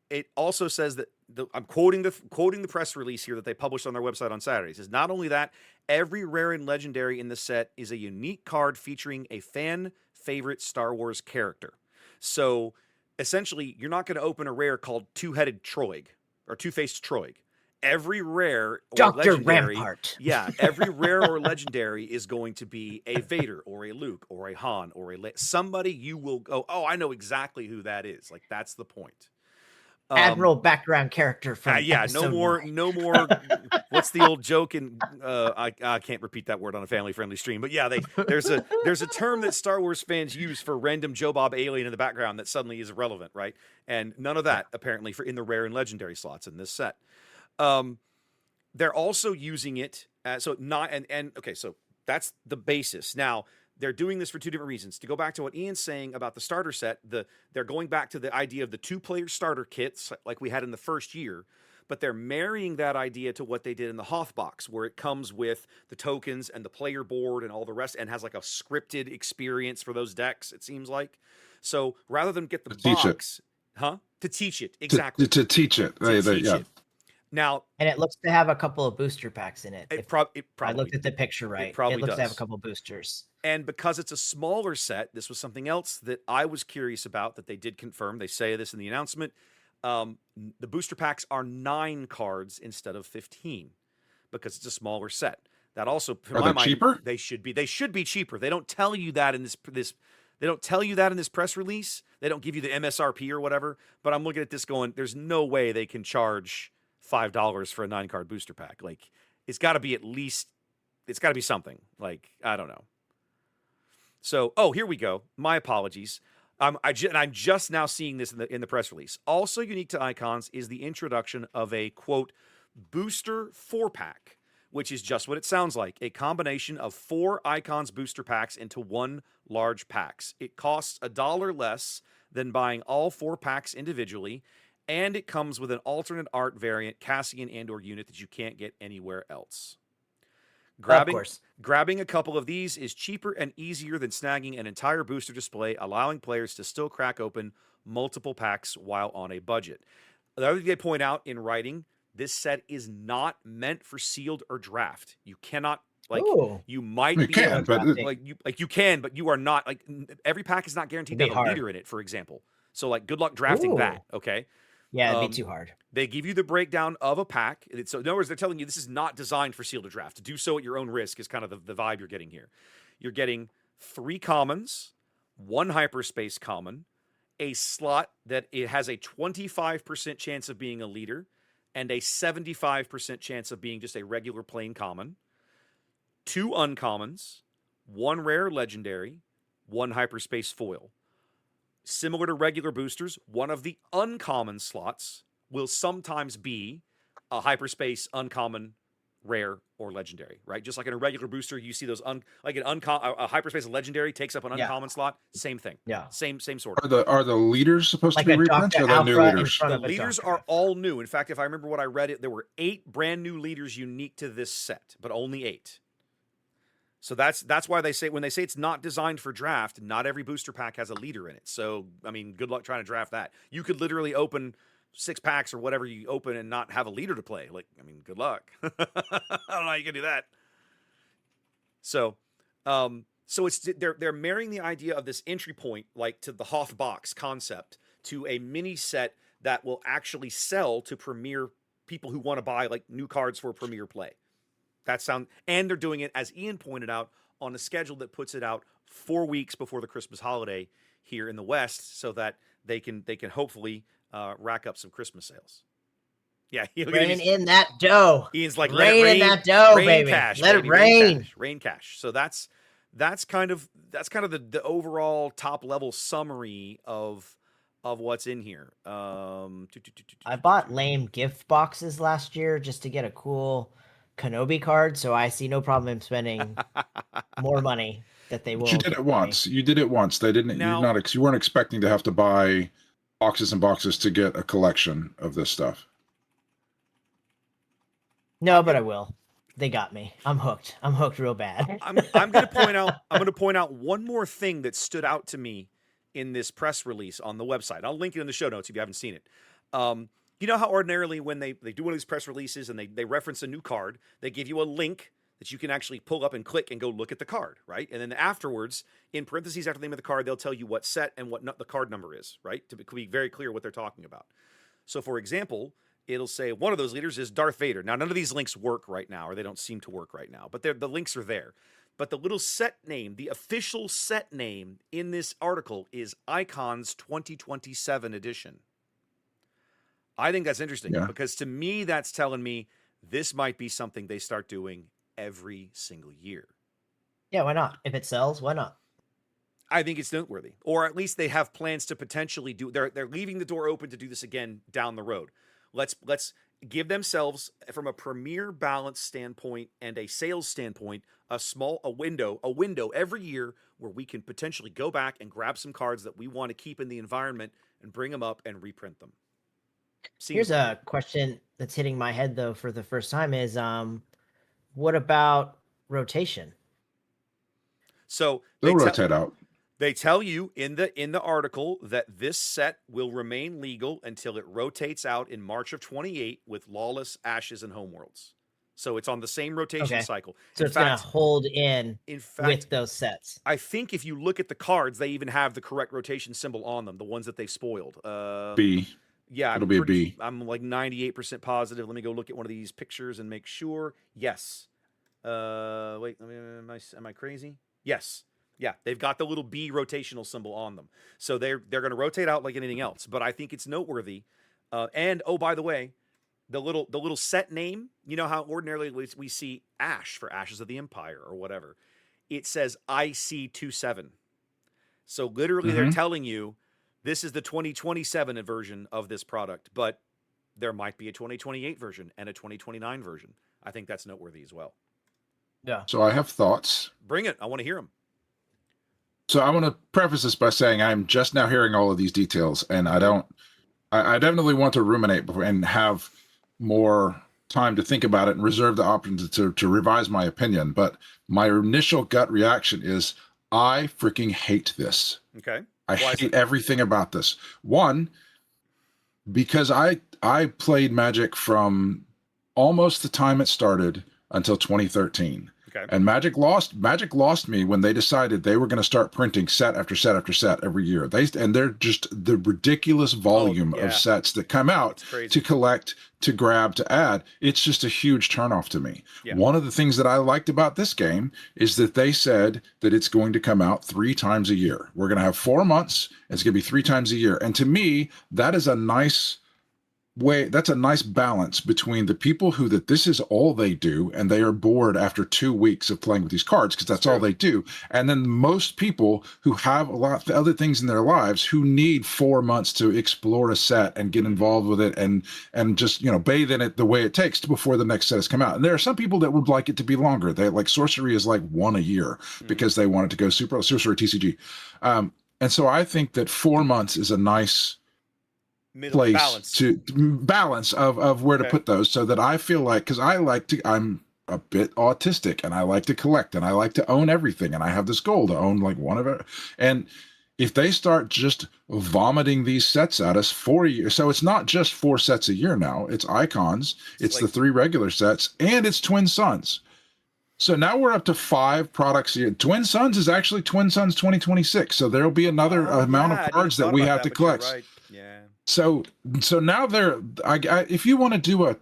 it also says that I'm quoting the press release here that they published on their website on Saturday. It says not only that, every rare and legendary in the set is a unique card featuring a fan favorite Star Wars character. So essentially, you're not going to open a rare called Two-Headed Troig or Two-Faced Troig. Every rare or Dr. legendary, Rampart. every rare or legendary is going to be a Vader or a Luke or a Han or somebody you will go, oh, I know exactly who that is. Like, that's the point. Admiral background character from no more. What's the old joke? And I can't repeat that word on a family-friendly stream. But there's a term that Star Wars fans use for random Joe Bob alien in the background that suddenly is irrelevant, right? And none of that apparently in the rare and legendary slots in this set. They're also using it so that's the basis. Now, they're doing this for two different reasons. To go back to what Ian's saying about the starter set, they're going back to the idea of the 2-player starter kits like we had in the first year, but they're marrying that idea to what they did in the Hoth box, where it comes with the tokens and the player board and all the rest, and has like a scripted experience for those decks, it seems like. So rather than get the box, to teach it, exactly. To teach it. Now, and it looks to have a couple of booster packs in it. It probably. I looked at the picture right. It looks to have a couple of boosters. And because it's a smaller set, this was something else that I was curious about that they did confirm. They say this in the announcement. The booster packs are 9 cards instead of 15 because it's a smaller set. That also, are they cheaper? They should be. They should be cheaper. They don't tell you that in this. They don't tell you that in this press release. They don't give you the MSRP or whatever. But I'm looking at this going, there's no way they can charge $5 for a 9-card booster pack. Like, it's got to be it's got to be something. Like, I don't know. So, here we go. My apologies. I'm just now seeing this in the press release. Also unique to Icons is the introduction of a, quote, booster 4-pack, which is just what it sounds like, a combination of 4 Icons booster packs into 1 large packs. It costs $1 less than buying all 4 packs individually, and it comes with an alternate art variant Cassian and/or unit that you can't get anywhere else. Grabbing a couple of these is cheaper and easier than snagging an entire booster display, allowing players to still crack open multiple packs while on a budget. The other thing they point out in writing, this set is not meant for sealed or draft. You cannot you might you be can, but you can, but you are not every pack is not guaranteed to have a leader in it, for example. So good luck drafting that. Okay. Yeah, it'd be too hard. They give you the breakdown of a pack. So in other words, they're telling you this is not designed for sealed or draft. To do so at your own risk is kind of the vibe you're getting here. You're getting 3 commons, 1 hyperspace common, a slot that it has a 25% chance of being a leader, and a 75% chance of being just a regular plain common, 2 uncommons, 1 rare legendary, 1 hyperspace foil. Similar to regular boosters, one of the uncommon slots will sometimes be a hyperspace uncommon, rare, or legendary, right? Just like in a regular booster, you see those a hyperspace legendary takes up an uncommon slot. Same thing. Yeah. Same sort of. Are the leaders supposed to be reprints, or are they new leaders? The leaders are all new. In fact, if I remember what I read, there were 8 brand new leaders unique to this set, but only 8. So that's why when they say it's not designed for draft, not every booster pack has a leader in it. So, I mean, good luck trying to draft that. You could literally open 6 packs or whatever you open and not have a leader to play. Good luck. I don't know how you can do that. So it's they're marrying the idea of this entry point, to the Hoth box concept, to a mini set that will actually sell to Premier people who want to buy new cards for Premier play. And they're doing it, as Ian pointed out, on a schedule that puts it out 4 weeks before the Christmas holiday here in the West, so that they can hopefully rack up some Christmas sales. Yeah, rain in that dough. Ian's like, rain, let it rain in that dough, rain baby. Cash, let baby. it rain. Rain cash. So that's kind of the overall top level summary of what's in here. I bought lame gift boxes last year just to get a cool Kenobi card, so I see no problem in spending more money that they will. You did it once. You did it once. They didn't. You weren't expecting to have to buy boxes and boxes to get a collection of this stuff. No, but I will. They got me. I'm hooked. I'm hooked real bad. I'm going to point out one more thing that stood out to me in this press release on the website. I'll link it in the show notes if you haven't seen it. You know how ordinarily when they do one of these press releases and they reference a new card, they give you a link that you can actually pull up and click and go look at the card, right? And then afterwards, in parentheses after the name of the card, they'll tell you what set and what the card number is, right? To be very clear what they're talking about. So, for example, it'll say one of those leaders is Darth Vader. Now, none of these links work right now, or they don't seem to work right now, but the links are there. But the little set name, the official set name in this article is Icons 2027 edition. I think that's interesting because to me, that's telling me this might be something they start doing every single year. Yeah, why not? If it sells, why not? I think it's noteworthy, or at least they have plans to potentially do. They're leaving the door open to do this again down the road. Let's give themselves, from a premier balance standpoint and a sales standpoint, a window every year where we can potentially go back and grab some cards that we want to keep in the environment and bring them up and reprint them. Here's a question that's hitting my head though for the first time is, what about rotation? So they'll rotate out. They tell you in the article that this set will remain legal until it rotates out in March of 28 with Lawless, Ashes, and Homeworlds. So it's on the same rotation cycle. So it's going to hold in with those sets. I think if you look at the cards, they even have the correct rotation symbol on them, the ones that they've spoiled. B. Yeah, it'll be a B. I'm like 98% positive. Let me go look at one of these pictures and make sure. Yes. Wait, am I crazy? Yes. Yeah, they've got the little B rotational symbol on them. So they're going to rotate out like anything else. But I think it's noteworthy. And, oh, by the way, the little set name, you know how ordinarily we see Ash for Ashes of the Empire or whatever. It says IC27. So literally they're telling you this is the 2027 version of this product, but there might be a 2028 version and a 2029 version. I think that's noteworthy as well. Yeah. So I have thoughts. Bring it. I want to hear them. So I want to preface this by saying I'm just now hearing all of these details, and I definitely want to ruminate before and have more time to think about it and reserve the option to revise my opinion. But my initial gut reaction is I freaking hate this. Okay. I hate everything about this. One, because I played Magic from almost the time it started until 2013. Okay. And Magic lost me when they decided they were going to start printing set after set after set every year. They're just the ridiculous volume of sets that come out to collect, to grab, to add. It's just a huge turnoff to me. Yeah. One of the things that I liked about this game is that they said that it's going to come out 3 times a year. We're going to have 4 months. It's going to be 3 times a year. And to me, that is a nice that's a nice balance between the people that this is all they do and they are bored after 2 weeks of playing with these cards because that's all they do, and then most people who have a lot of other things in their lives who need 4 months to explore a set and get involved with it and just bathe in it the way it takes before the next set has come out. And there are some people that would like it to be longer. They like sorcery is like 1 a year because they want it to go super sorcery TCG, and so I think that 4 months is a nice place balance of where to put those, so that I feel like, because I'm a bit autistic and I like to collect and I like to own everything, and I have this goal to own like one of it. And if they start just vomiting these sets at us for a year, so it's not just 4 sets a year now, it's Icons, it's the 3 regular sets, and it's Twin Suns. So now we're up to 5 products here. Twin Suns is actually Twin Suns 2026. So there'll be another amount of cards that we have to collect. Right. Yeah. So now if you want to do a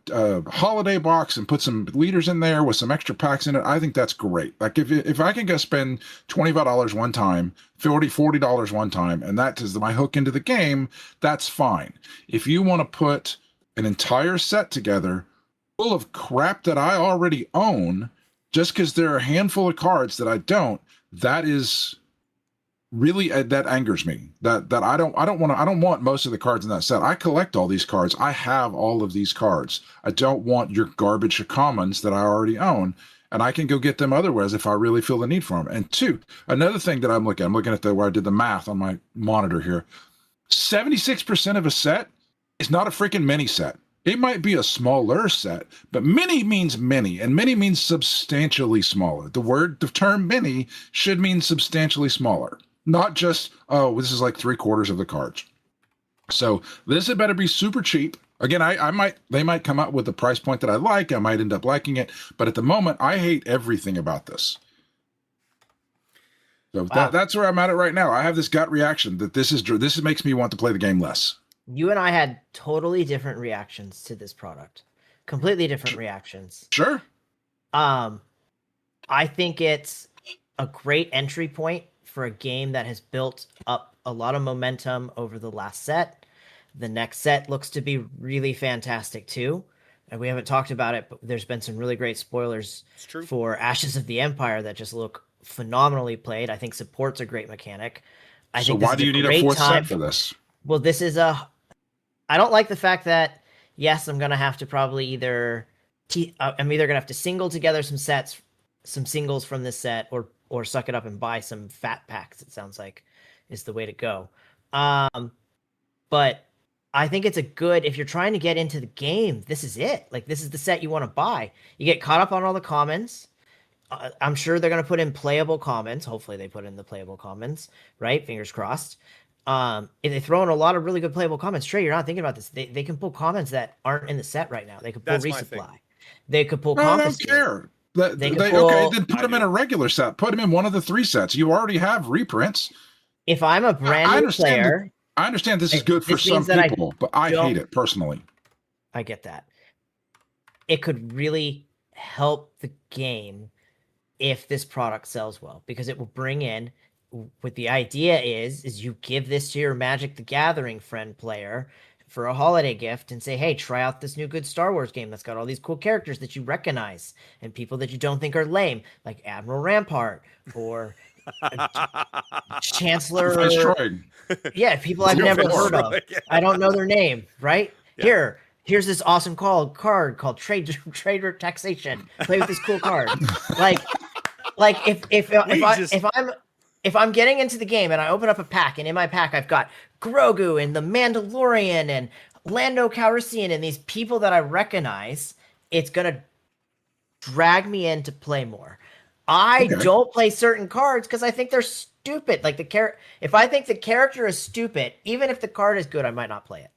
holiday box and put some leaders in there with some extra packs in it, I think that's great. Like if I can go spend $25 one time, $40 one time, and that is my hook into the game, that's fine. If you want to put an entire set together full of crap that I already own, just because there are a handful of cards that I don't, that is really that angers me. That I don't want most of the cards in that set. I collect all these cards. I have all of these cards. I don't want your garbage commons that I already own, and I can go get them otherwise if I really feel the need for them. And two, another thing that I'm looking at where I did the math on my monitor here. 76% of a set is not a freaking mini set. It might be a smaller set, but mini means mini, and mini means substantially smaller. The term mini should mean substantially smaller. Not just, oh, this is like 3/4 of the cards. So this had better be super cheap. Again, they might come out with a price point that I like. I might end up liking it, but at the moment, I hate everything about this. So Wow. that's where I'm at right now. I have this gut reaction that this makes me want to play the game less. You and I had totally different reactions to this product. Completely different reactions. Sure. I think it's a great entry point for a game that has built up a lot of momentum over the last set. The next set looks to be really fantastic too. And we haven't talked about it, but there's been some really great spoilers for Ashes of the Empire that just look phenomenally played. I think support's a great mechanic. So why do you need a fourth set for this? Well, I don't like the fact that, yes, I'm going to have to probably I'm either going to have to single together some singles from this set or suck it up and buy some fat packs, it sounds like is the way to go. But I think it's if you're trying to get into the game, this is it. Like, this is the set you want to buy. You get caught up on all the commons. I'm sure they're going to put in playable commons. Hopefully they put in the playable commons, right? Fingers crossed. If they throw in a lot of really good playable commons, Trey, you're not thinking about this. They can pull commons that aren't in the set right now. They could pull resupply. They could pull I don't care. Okay, then put them in a regular set. Put them in one of the 3 sets. You already have reprints. If I'm a brand new player, I understand this is good for some people, but I hate it personally. I get that. It could really help the game if this product sells well, because it will bring in, what the idea is you give this to your Magic the Gathering friend player for a holiday gift and say, hey, try out this new good Star Wars game that's got all these cool characters that you recognize and people that you don't think are lame, like Admiral Rampart or Chancellor. Yeah, people I've never heard of. I don't know their name, right? Yeah. Here's this awesome card called Trader Taxation. Play with this cool card. like if I'm getting into the game and I open up a pack, and in my pack I've got Grogu and the Mandalorian and Lando Calrissian and these people that I recognize, it's gonna drag me in to play more. I don't play certain cards because I think they're stupid. Like if I think the character is stupid, even if the card is good, I might not play it.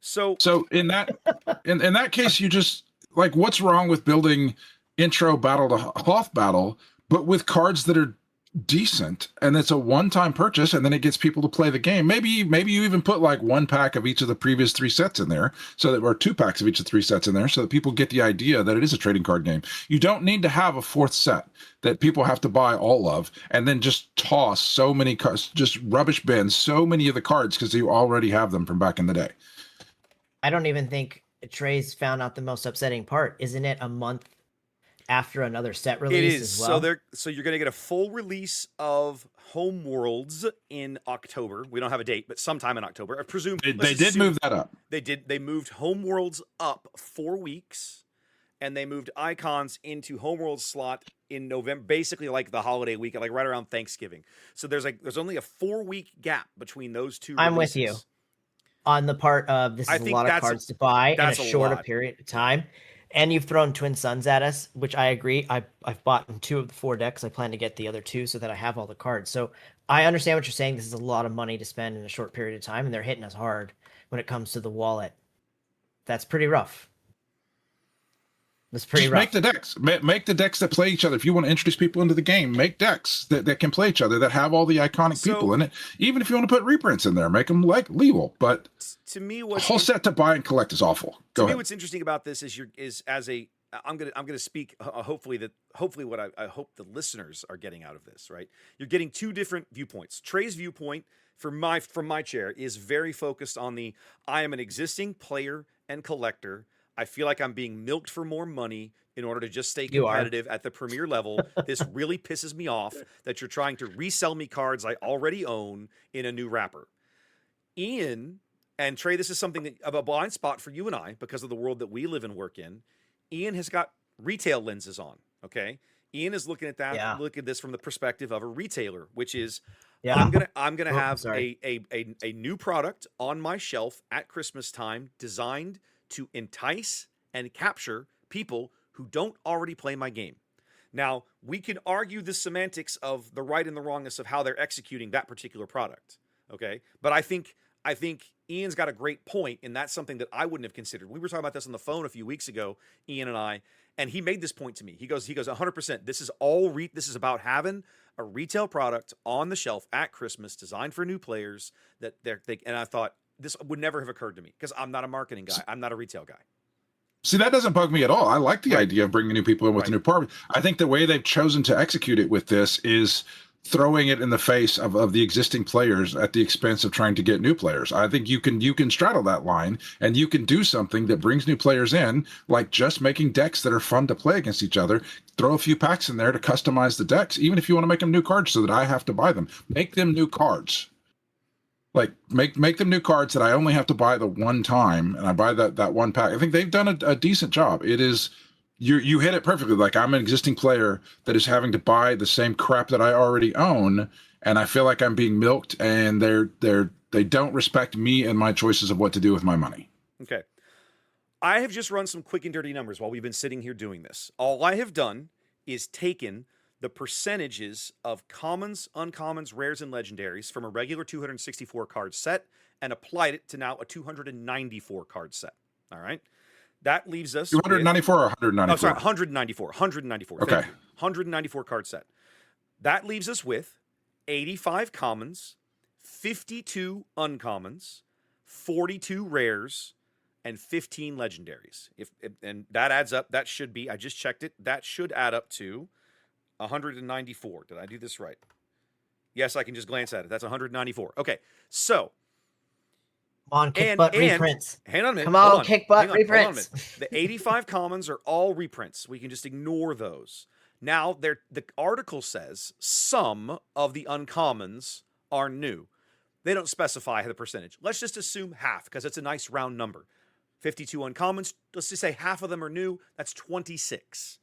So in that case, you just like, what's wrong with building intro battle to Hoth battle, but with cards that are decent, and it's a one-time purchase, and then it gets people to play the game. Maybe you even put like 1 pack of each of the previous 3 sets in there, or 2 packs of each of the 3 sets in there, so that people get the idea that it is a trading card game. You don't need to have a 4th set that people have to buy all of, and then just toss so many cards, just rubbish bins, so many of the cards because you already have them from back in the day. I don't even think Trey's found out the most upsetting part. Isn't it a month after another set release? It is. As well? So you're going to get a full release of Homeworlds in October. We don't have a date, but sometime in October. I presume they did move that up. They did. They moved Homeworlds up 4 weeks, and they moved Icons into Homeworlds slot in November, basically like the holiday weekend, like right around Thanksgiving. So there's only a 4-week gap between those 2 releases. I'm with you on the part of this is a lot of cards to buy in a shorter period of time. And you've thrown Twin Suns at us, which I agree. I've bought 2 of the 4 decks. I plan to get the other 2 so that I have all the cards. So I understand what you're saying. This is a lot of money to spend in a short period of time, and they're hitting us hard when it comes to the wallet. That's pretty rough. That's pretty Just rough. make the decks. Make the decks that play each other. If you want to introduce people into the game, make decks that can play each other, that have all the iconic people in it. Even if you want to put reprints in there, make them like legal. But to me, a whole set to buy and collect is awful. Go ahead. What's interesting about this is I'm gonna speak hopefully what I hope the listeners are getting out of this, right? You're getting two different viewpoints. Trey's viewpoint from my chair is very focused on I am an existing player and collector. I feel like I'm being milked for more money in order to just stay competitive at the premier level. This really pisses me off that you're trying to resell me cards I already own in a new wrapper. Ian and Trey, this is something of a blind spot for you and I because of the world that we live and work in. Ian has got retail lenses on, okay? Ian is looking at that, look at this from the perspective of a retailer, which is I'm gonna have a new product on my shelf at Christmas time designed to entice and capture people who don't already play my game. Now, we can argue the semantics of the right and the wrongness of how they're executing that particular product, okay? But I think Ian's got a great point, and that's something that I wouldn't have considered. We were talking about this on the phone a few weeks ago, Ian and I, and he made this point to me. He goes 100%. This is about having a retail product on the shelf at Christmas designed for new players and I thought this would never have occurred to me because I'm not a marketing guy. I'm not a retail guy. See, that doesn't bug me at all. I like the idea of bringing new people in with a new product. I think the way they've chosen to execute it with this is throwing it in the face of the existing players at the expense of trying to get new players. I think you can straddle that line and you can do something that brings new players in, like just making decks that are fun to play against each other. Throw a few packs in there to customize the decks, even if you want to make them new cards so that I have to buy them. Make them new cards. Like make them new cards that I only have to buy the one time, and I buy that one pack. I think they've done a decent job. It is you hit it perfectly. Like I'm an existing player that is having to buy the same crap that I already own, and I feel like I'm being milked, and they don't respect me and my choices of what to do with my money. Okay. I have just run some quick and dirty numbers while we've been sitting here doing this. All I have done is taken the percentages of commons, uncommons, rares, and legendaries from a regular 264 card set and applied it to now a 294 card set. All right. That leaves us 294 or 194? Oh, sorry, 194. 194. Okay. 194 card set. That leaves us with 85 commons, 52 uncommons, 42 rares, and 15 legendaries. And that adds up. That should be, I just checked it. That should add up to 194. Did I do this right? Yes, I can just glance at it. That's 194. Okay, so. Come on, kick butt reprints. Hang on a minute. Come on, kick butt reprints. The 85 commons are all reprints. We can just ignore those. Now, the article says some of the uncommons are new. They don't specify the percentage. Let's just assume half because it's a nice round number. 52 uncommons. Let's just say half of them are new. That's 26.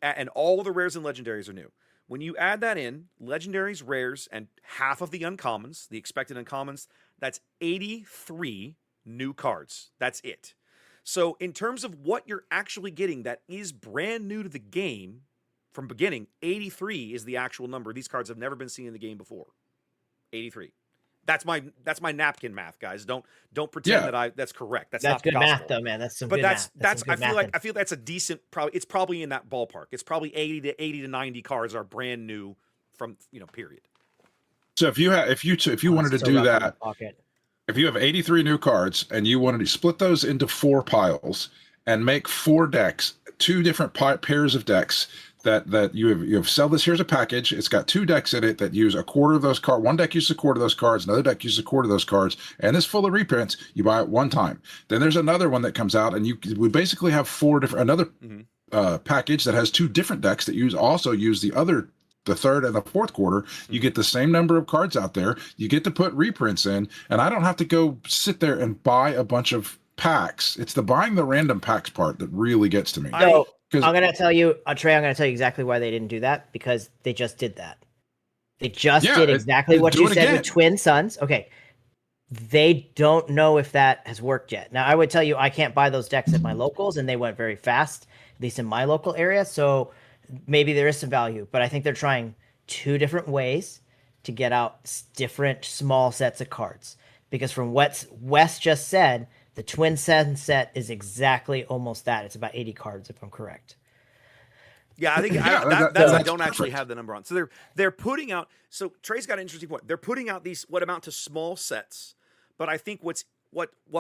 And all of the rares and legendaries are new. When you add that in, legendaries, rares, and half of the uncommons, the expected uncommons, that's 83 new cards. That's it. So in terms of what you're actually getting that is brand new to the game from beginning, 83 is the actual number. These cards have never been seen in the game before. 83. That's my napkin math, guys. Don't pretend that's correct. That's not good gospel. math, though, man. That's some good math. I feel that's a decent. It's probably in that ballpark. It's probably 80 to 90 cards are brand new from period. So if you wanted to do that, if you have 83 new cards and you wanted to split those into 4 piles and make 4 decks, 2 different pairs of decks. That you have sell this. Here's a package. It's got 2 decks in it that use a quarter of those cards. One deck uses a quarter of those cards. Another deck uses a quarter of those cards. And it's full of reprints. You buy it one time. Then there's another one that comes out, and we basically have 4 different package that has 2 different decks that also use the third and the fourth quarter. You get the same number of cards out there. You get to put reprints in, and I don't have to go sit there and buy a bunch of packs. It's the buying the random packs part that really gets to me. I'm going to tell you, Trey, I'm going to tell you exactly why they didn't do that, because they just did that. They just did exactly what you said with Twin Suns. Okay. They don't know if that has worked yet. Now, I would tell you, I can't buy those decks at my locals, and they went very fast, at least in my local area. So maybe there is some value, but I think they're trying 2 different ways to get out different small sets of cards. Because from what Wes just said, The Twin Sun set is exactly almost that. It's about 80 cards, if I'm correct. Yeah, I think I don't actually have the number on. So they're putting out. So Trey's got an interesting point. They're putting out these what amount to small sets, but I think what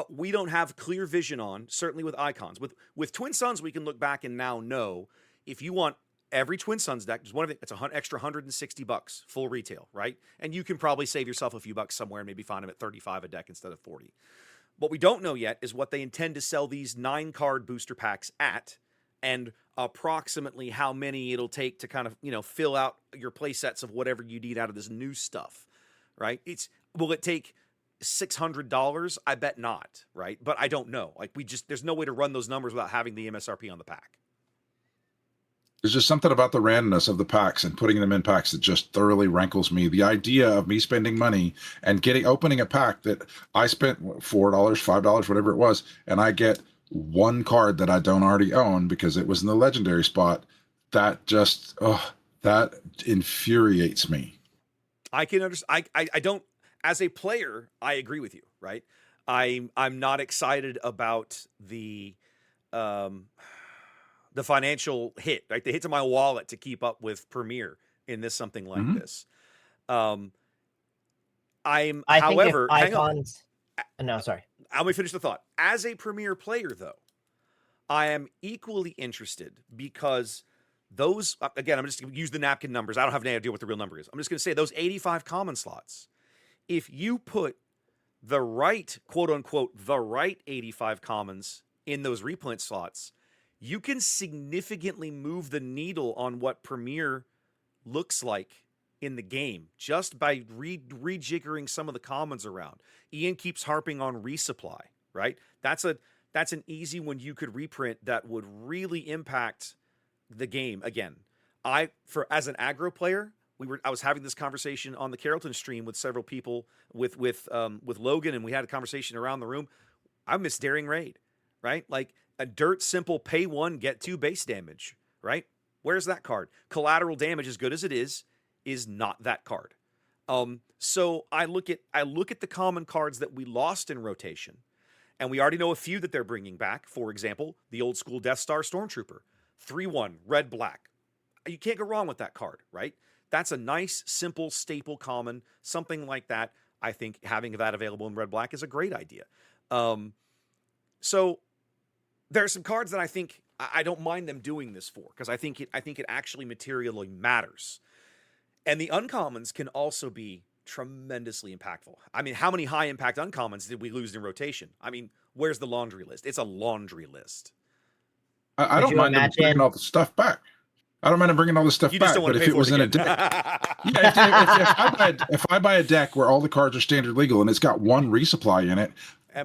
we don't have clear vision on, certainly with icons. With Twin Suns, we can look back and now know if you want every Twin Suns deck, there's one of it. It's an extra $160 full retail, right? And you can probably save yourself a few bucks somewhere and maybe find them at 35 a deck instead of 40. What we don't know yet is what they intend to sell these 9-card booster packs at, and approximately how many it'll take to kind of, fill out your play sets of whatever you need out of this new stuff, right? Will it take $600? I bet not, right? But I don't know. There's no way to run those numbers without having the MSRP on the pack. There's just something about the randomness of the packs and putting them in packs that just thoroughly rankles me. The idea of me spending money and opening a pack that I spent $4, $5, whatever it was, and I get one card that I don't already own because it was in the legendary spot, that just that infuriates me. I can understand. I don't, as a player, I agree with you, right? I'm not excited about the financial hit, right? The hit to my wallet to keep up with Premier in something like this. However, think if icons. No, sorry. Let me finish the thought. As a Premier player, though, I am equally interested because those, again, I'm just going to use the napkin numbers. I don't have any idea what the real number is. I'm just going to say those 85 common slots, if you put the right, quote unquote, the right 85 commons in those reprint slots, you can significantly move the needle on what Premier looks like in the game just by rejiggering some of the commons around. Ian keeps harping on resupply, right? That's an easy one you could reprint that would really impact the game. Again, as an aggro player, I was having this conversation on the Carrollton stream with several people with Logan, and we had a conversation around the room. I miss Daring Raid, right? Like a dirt simple pay 1, get 2 base damage, right? Where's that card? Collateral damage, as good as it is not that card. So I look at the common cards that we lost in rotation, and we already know a few that they're bringing back. For example, the old school Death Star Stormtrooper, 3/1, red black. You can't go wrong with that card, right? That's a nice, simple, staple common, something like that. I think having that available in red black is a great idea. So there are some cards that I think I don't mind them doing this for, because I think it actually materially matters. And the uncommons can also be tremendously impactful. I mean, how many high impact uncommons did we lose in rotation? I mean, where's the laundry list? It's a laundry list. I don't mind them bringing all the stuff back. I don't mind them bringing all the stuff back, but if it was in a deck, if I buy a deck where all the cards are standard legal and it's got one resupply in it,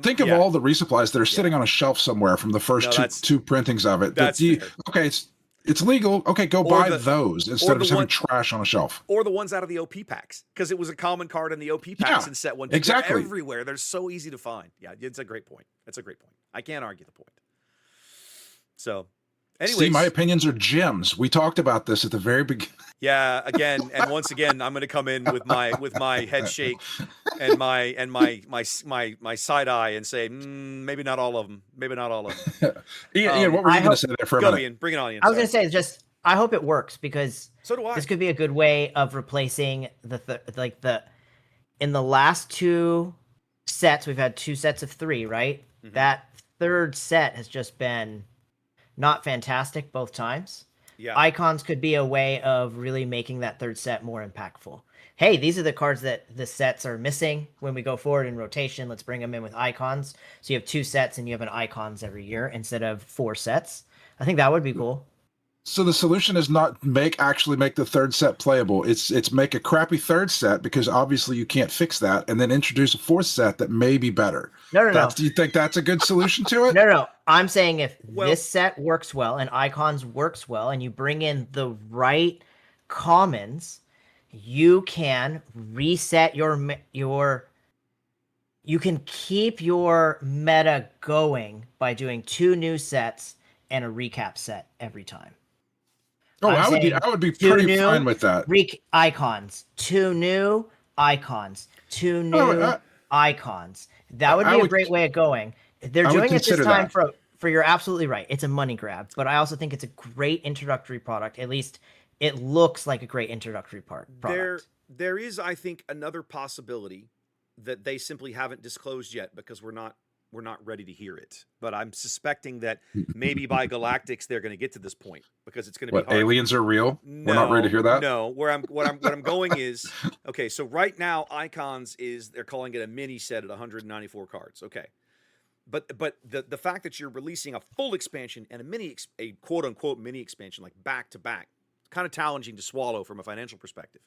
think of all the resupplies that are sitting on a shelf somewhere from the first two printings of it. Okay, it's legal. Okay, go buy those instead of just having trash on a shelf. Or the ones out of the OP packs, because it was a common card in the OP packs in set 1. Exactly. They're everywhere. They're so easy to find. Yeah, it's a great point. I can't argue the point. So, anyways. See, my opinions are gems. We talked about this at the very beginning. Yeah, once again, I'm going to come in with my head shake and my side eye and say, maybe not all of them. Ian, what were you going to say there for a minute? Ian, bring it on, Ian. I was going to say, I hope it works, because so do I. This could be a good way of replacing in the last 2 sets, we've had 2 sets of 3, right? Mm-hmm. That third set has just been not fantastic both times. Yeah. Icons could be a way of really making that third set more impactful. Hey, these are the cards that the sets are missing when we go forward in rotation. Let's bring them in with icons. So you have 2 sets and you have an icons every year instead of 4 sets. I think that would be cool. So the solution is not actually make the third set playable. It's make a crappy third set, because obviously you can't fix that, and then introduce a 4th set that may be better. No. Do you think that's a good solution to it? No. I'm saying if this set works well and icons works well, and you bring in the right commons, you can reset you can keep your meta going by doing 2 new sets and a recap set every time. Oh, I would be pretty fine with that. Icons, 2 new icons, 2 new icons. That would be a great way of going. They're doing it this time for you're absolutely right. It's a money grab, but I also think it's a great introductory product. At least it looks like a great introductory product. There is, I think, another possibility that they simply haven't disclosed yet because we're not ready to hear it. But I'm suspecting that maybe by Galactics they're going to get to this point because it's going to be hard. Aliens are real? We're not ready to hear that? No, what I'm going is, okay, so right now Icons they're calling it a mini set at 194 cards. Okay. But the fact that you're releasing a full expansion and a quote unquote mini expansion like back to back, kind of challenging to swallow from a financial perspective.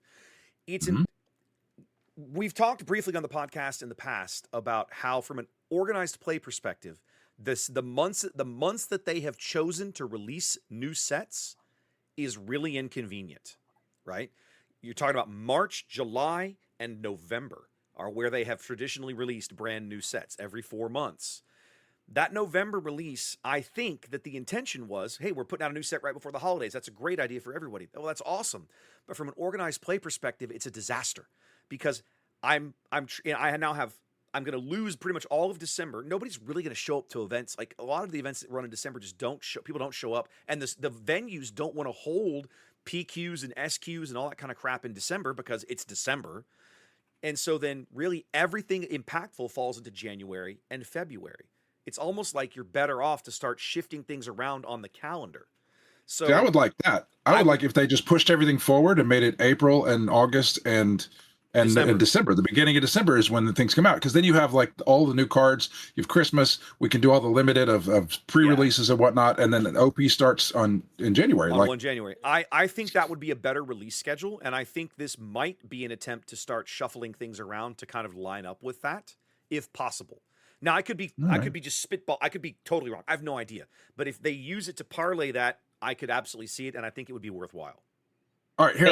We've talked briefly on the podcast in the past about how, from an organized play perspective, the months that they have chosen to release new sets is really inconvenient, right? You're talking about March, July, and November are where they have traditionally released brand new sets every 4 months. That November release, I think that the intention was, hey, we're putting out a new set right before the holidays. That's a great idea for everybody. Well, that's awesome. But from an organized play perspective, it's a disaster because I'm going to lose pretty much all of December. Nobody's really going to show up to events. Like a lot of the events that run in December just people don't show up. And the venues don't want to hold PQs and SQs and all that kind of crap in December because it's December. And so then really everything impactful falls into January and February. It's almost like you're better off to start shifting things around on the calendar. So I would like that. I would like if they just pushed everything forward and made it April and August and December. The beginning of December is when the things come out, because then you have like all the new cards. You have Christmas. We can do all the limited of pre-releases and whatnot, and then OP starts in January. On 1 January. I think that would be a better release schedule, and I think this might be an attempt to start shuffling things around to kind of line up with that, if possible. Now, I could be just spitball. I could be totally wrong. I have no idea. But if they use it to parlay that, I could absolutely see it, and I think it would be worthwhile. All right, here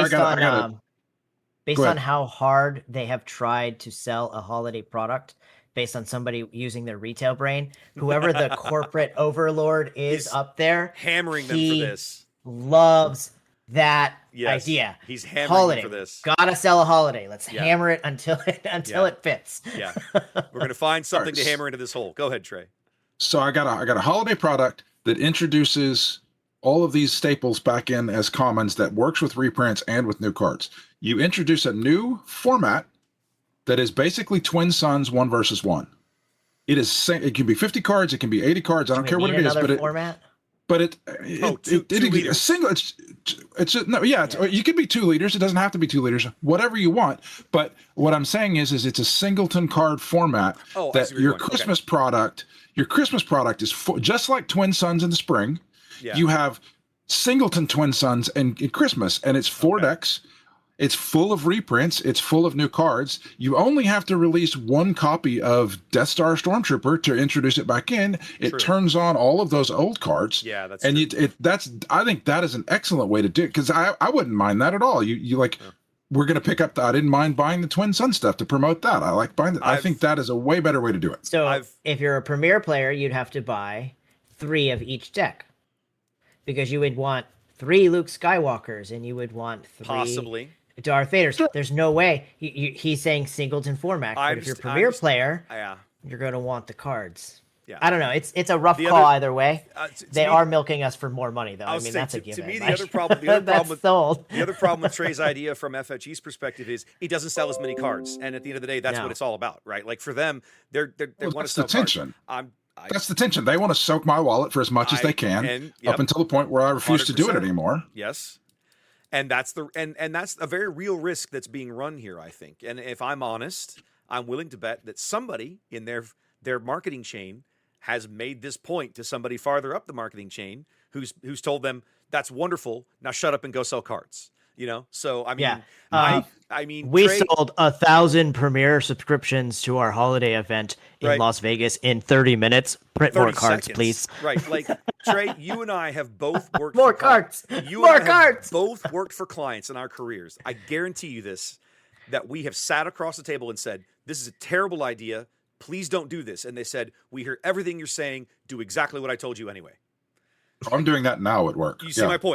based on how hard they have tried to sell a holiday product, based on somebody using their retail brain, whoever the corporate overlord is up there, hammering them for this, loves that idea. He's hammering holiday for this. Gotta sell a holiday. Let's hammer it until it fits. Yeah, we're gonna find something to hammer into this hole. Go ahead, Trey. So I got a holiday product that introduces all of these staples back in as commons that works with reprints and with new cards. You introduce a new format that is basically Twin Suns 1 versus 1. It can be 50 cards, it can be 80 cards. I don't care what it is, but it a single. You could be 2 liters. It doesn't have to be 2 liters. Whatever you want. But what I'm saying is it's a singleton card format that your Christmas product. Your Christmas product is just like Twin Suns in the spring. Yeah. You have singleton Twin Suns in Christmas, and it's 4 decks. It's full of reprints. It's full of new cards. You only have to release 1 copy of Death Star Stormtrooper to introduce it back in. It turns on all of those old cards. Yeah, that's and I think that is an excellent way to do it, because I wouldn't mind that at all. We're going to pick up I didn't mind buying the Twin Sun stuff to promote that. I like buying that. I think that is a way better way to do it. So if you're a Premier player, you'd have to buy 3 of each deck, because you would want 3 Luke Skywalkers and you would want 3 possibly Darth Vaders. There's no way. He's saying singleton format, but if you're a Premier player, you're going to want the cards. Yeah. I don't know. It's a rough call either way. They are milking us for more money, though. I mean, that's a given. To me, the other problem with Trey's idea from FFG's perspective is he doesn't sell as many cards, and at the end of the day, that's what it's all about, right? Like for them, they want to sell tension. That's the tension. They want to soak my wallet for as much as they can, up until the point where I refuse 100%. To do it anymore. Yes, and that's that's a very real risk that's being run here, I think. And if I'm honest, I'm willing to bet that somebody in their marketing chain has made this point to somebody farther up the marketing chain who's told them, that's wonderful, now shut up and go sell cards. So I mean, we sold 1,000 Premier subscriptions to our holiday event in Las Vegas in 30 minutes. Print more cards, please. Right, like Trey, you and I have both worked more cards. Both worked for clients in our careers. I guarantee you this, that we have sat across the table and said, "This is a terrible idea. Please don't do this." And they said, "We hear everything you're saying. Do exactly what I told you anyway." I'm doing that now at work. You see my point.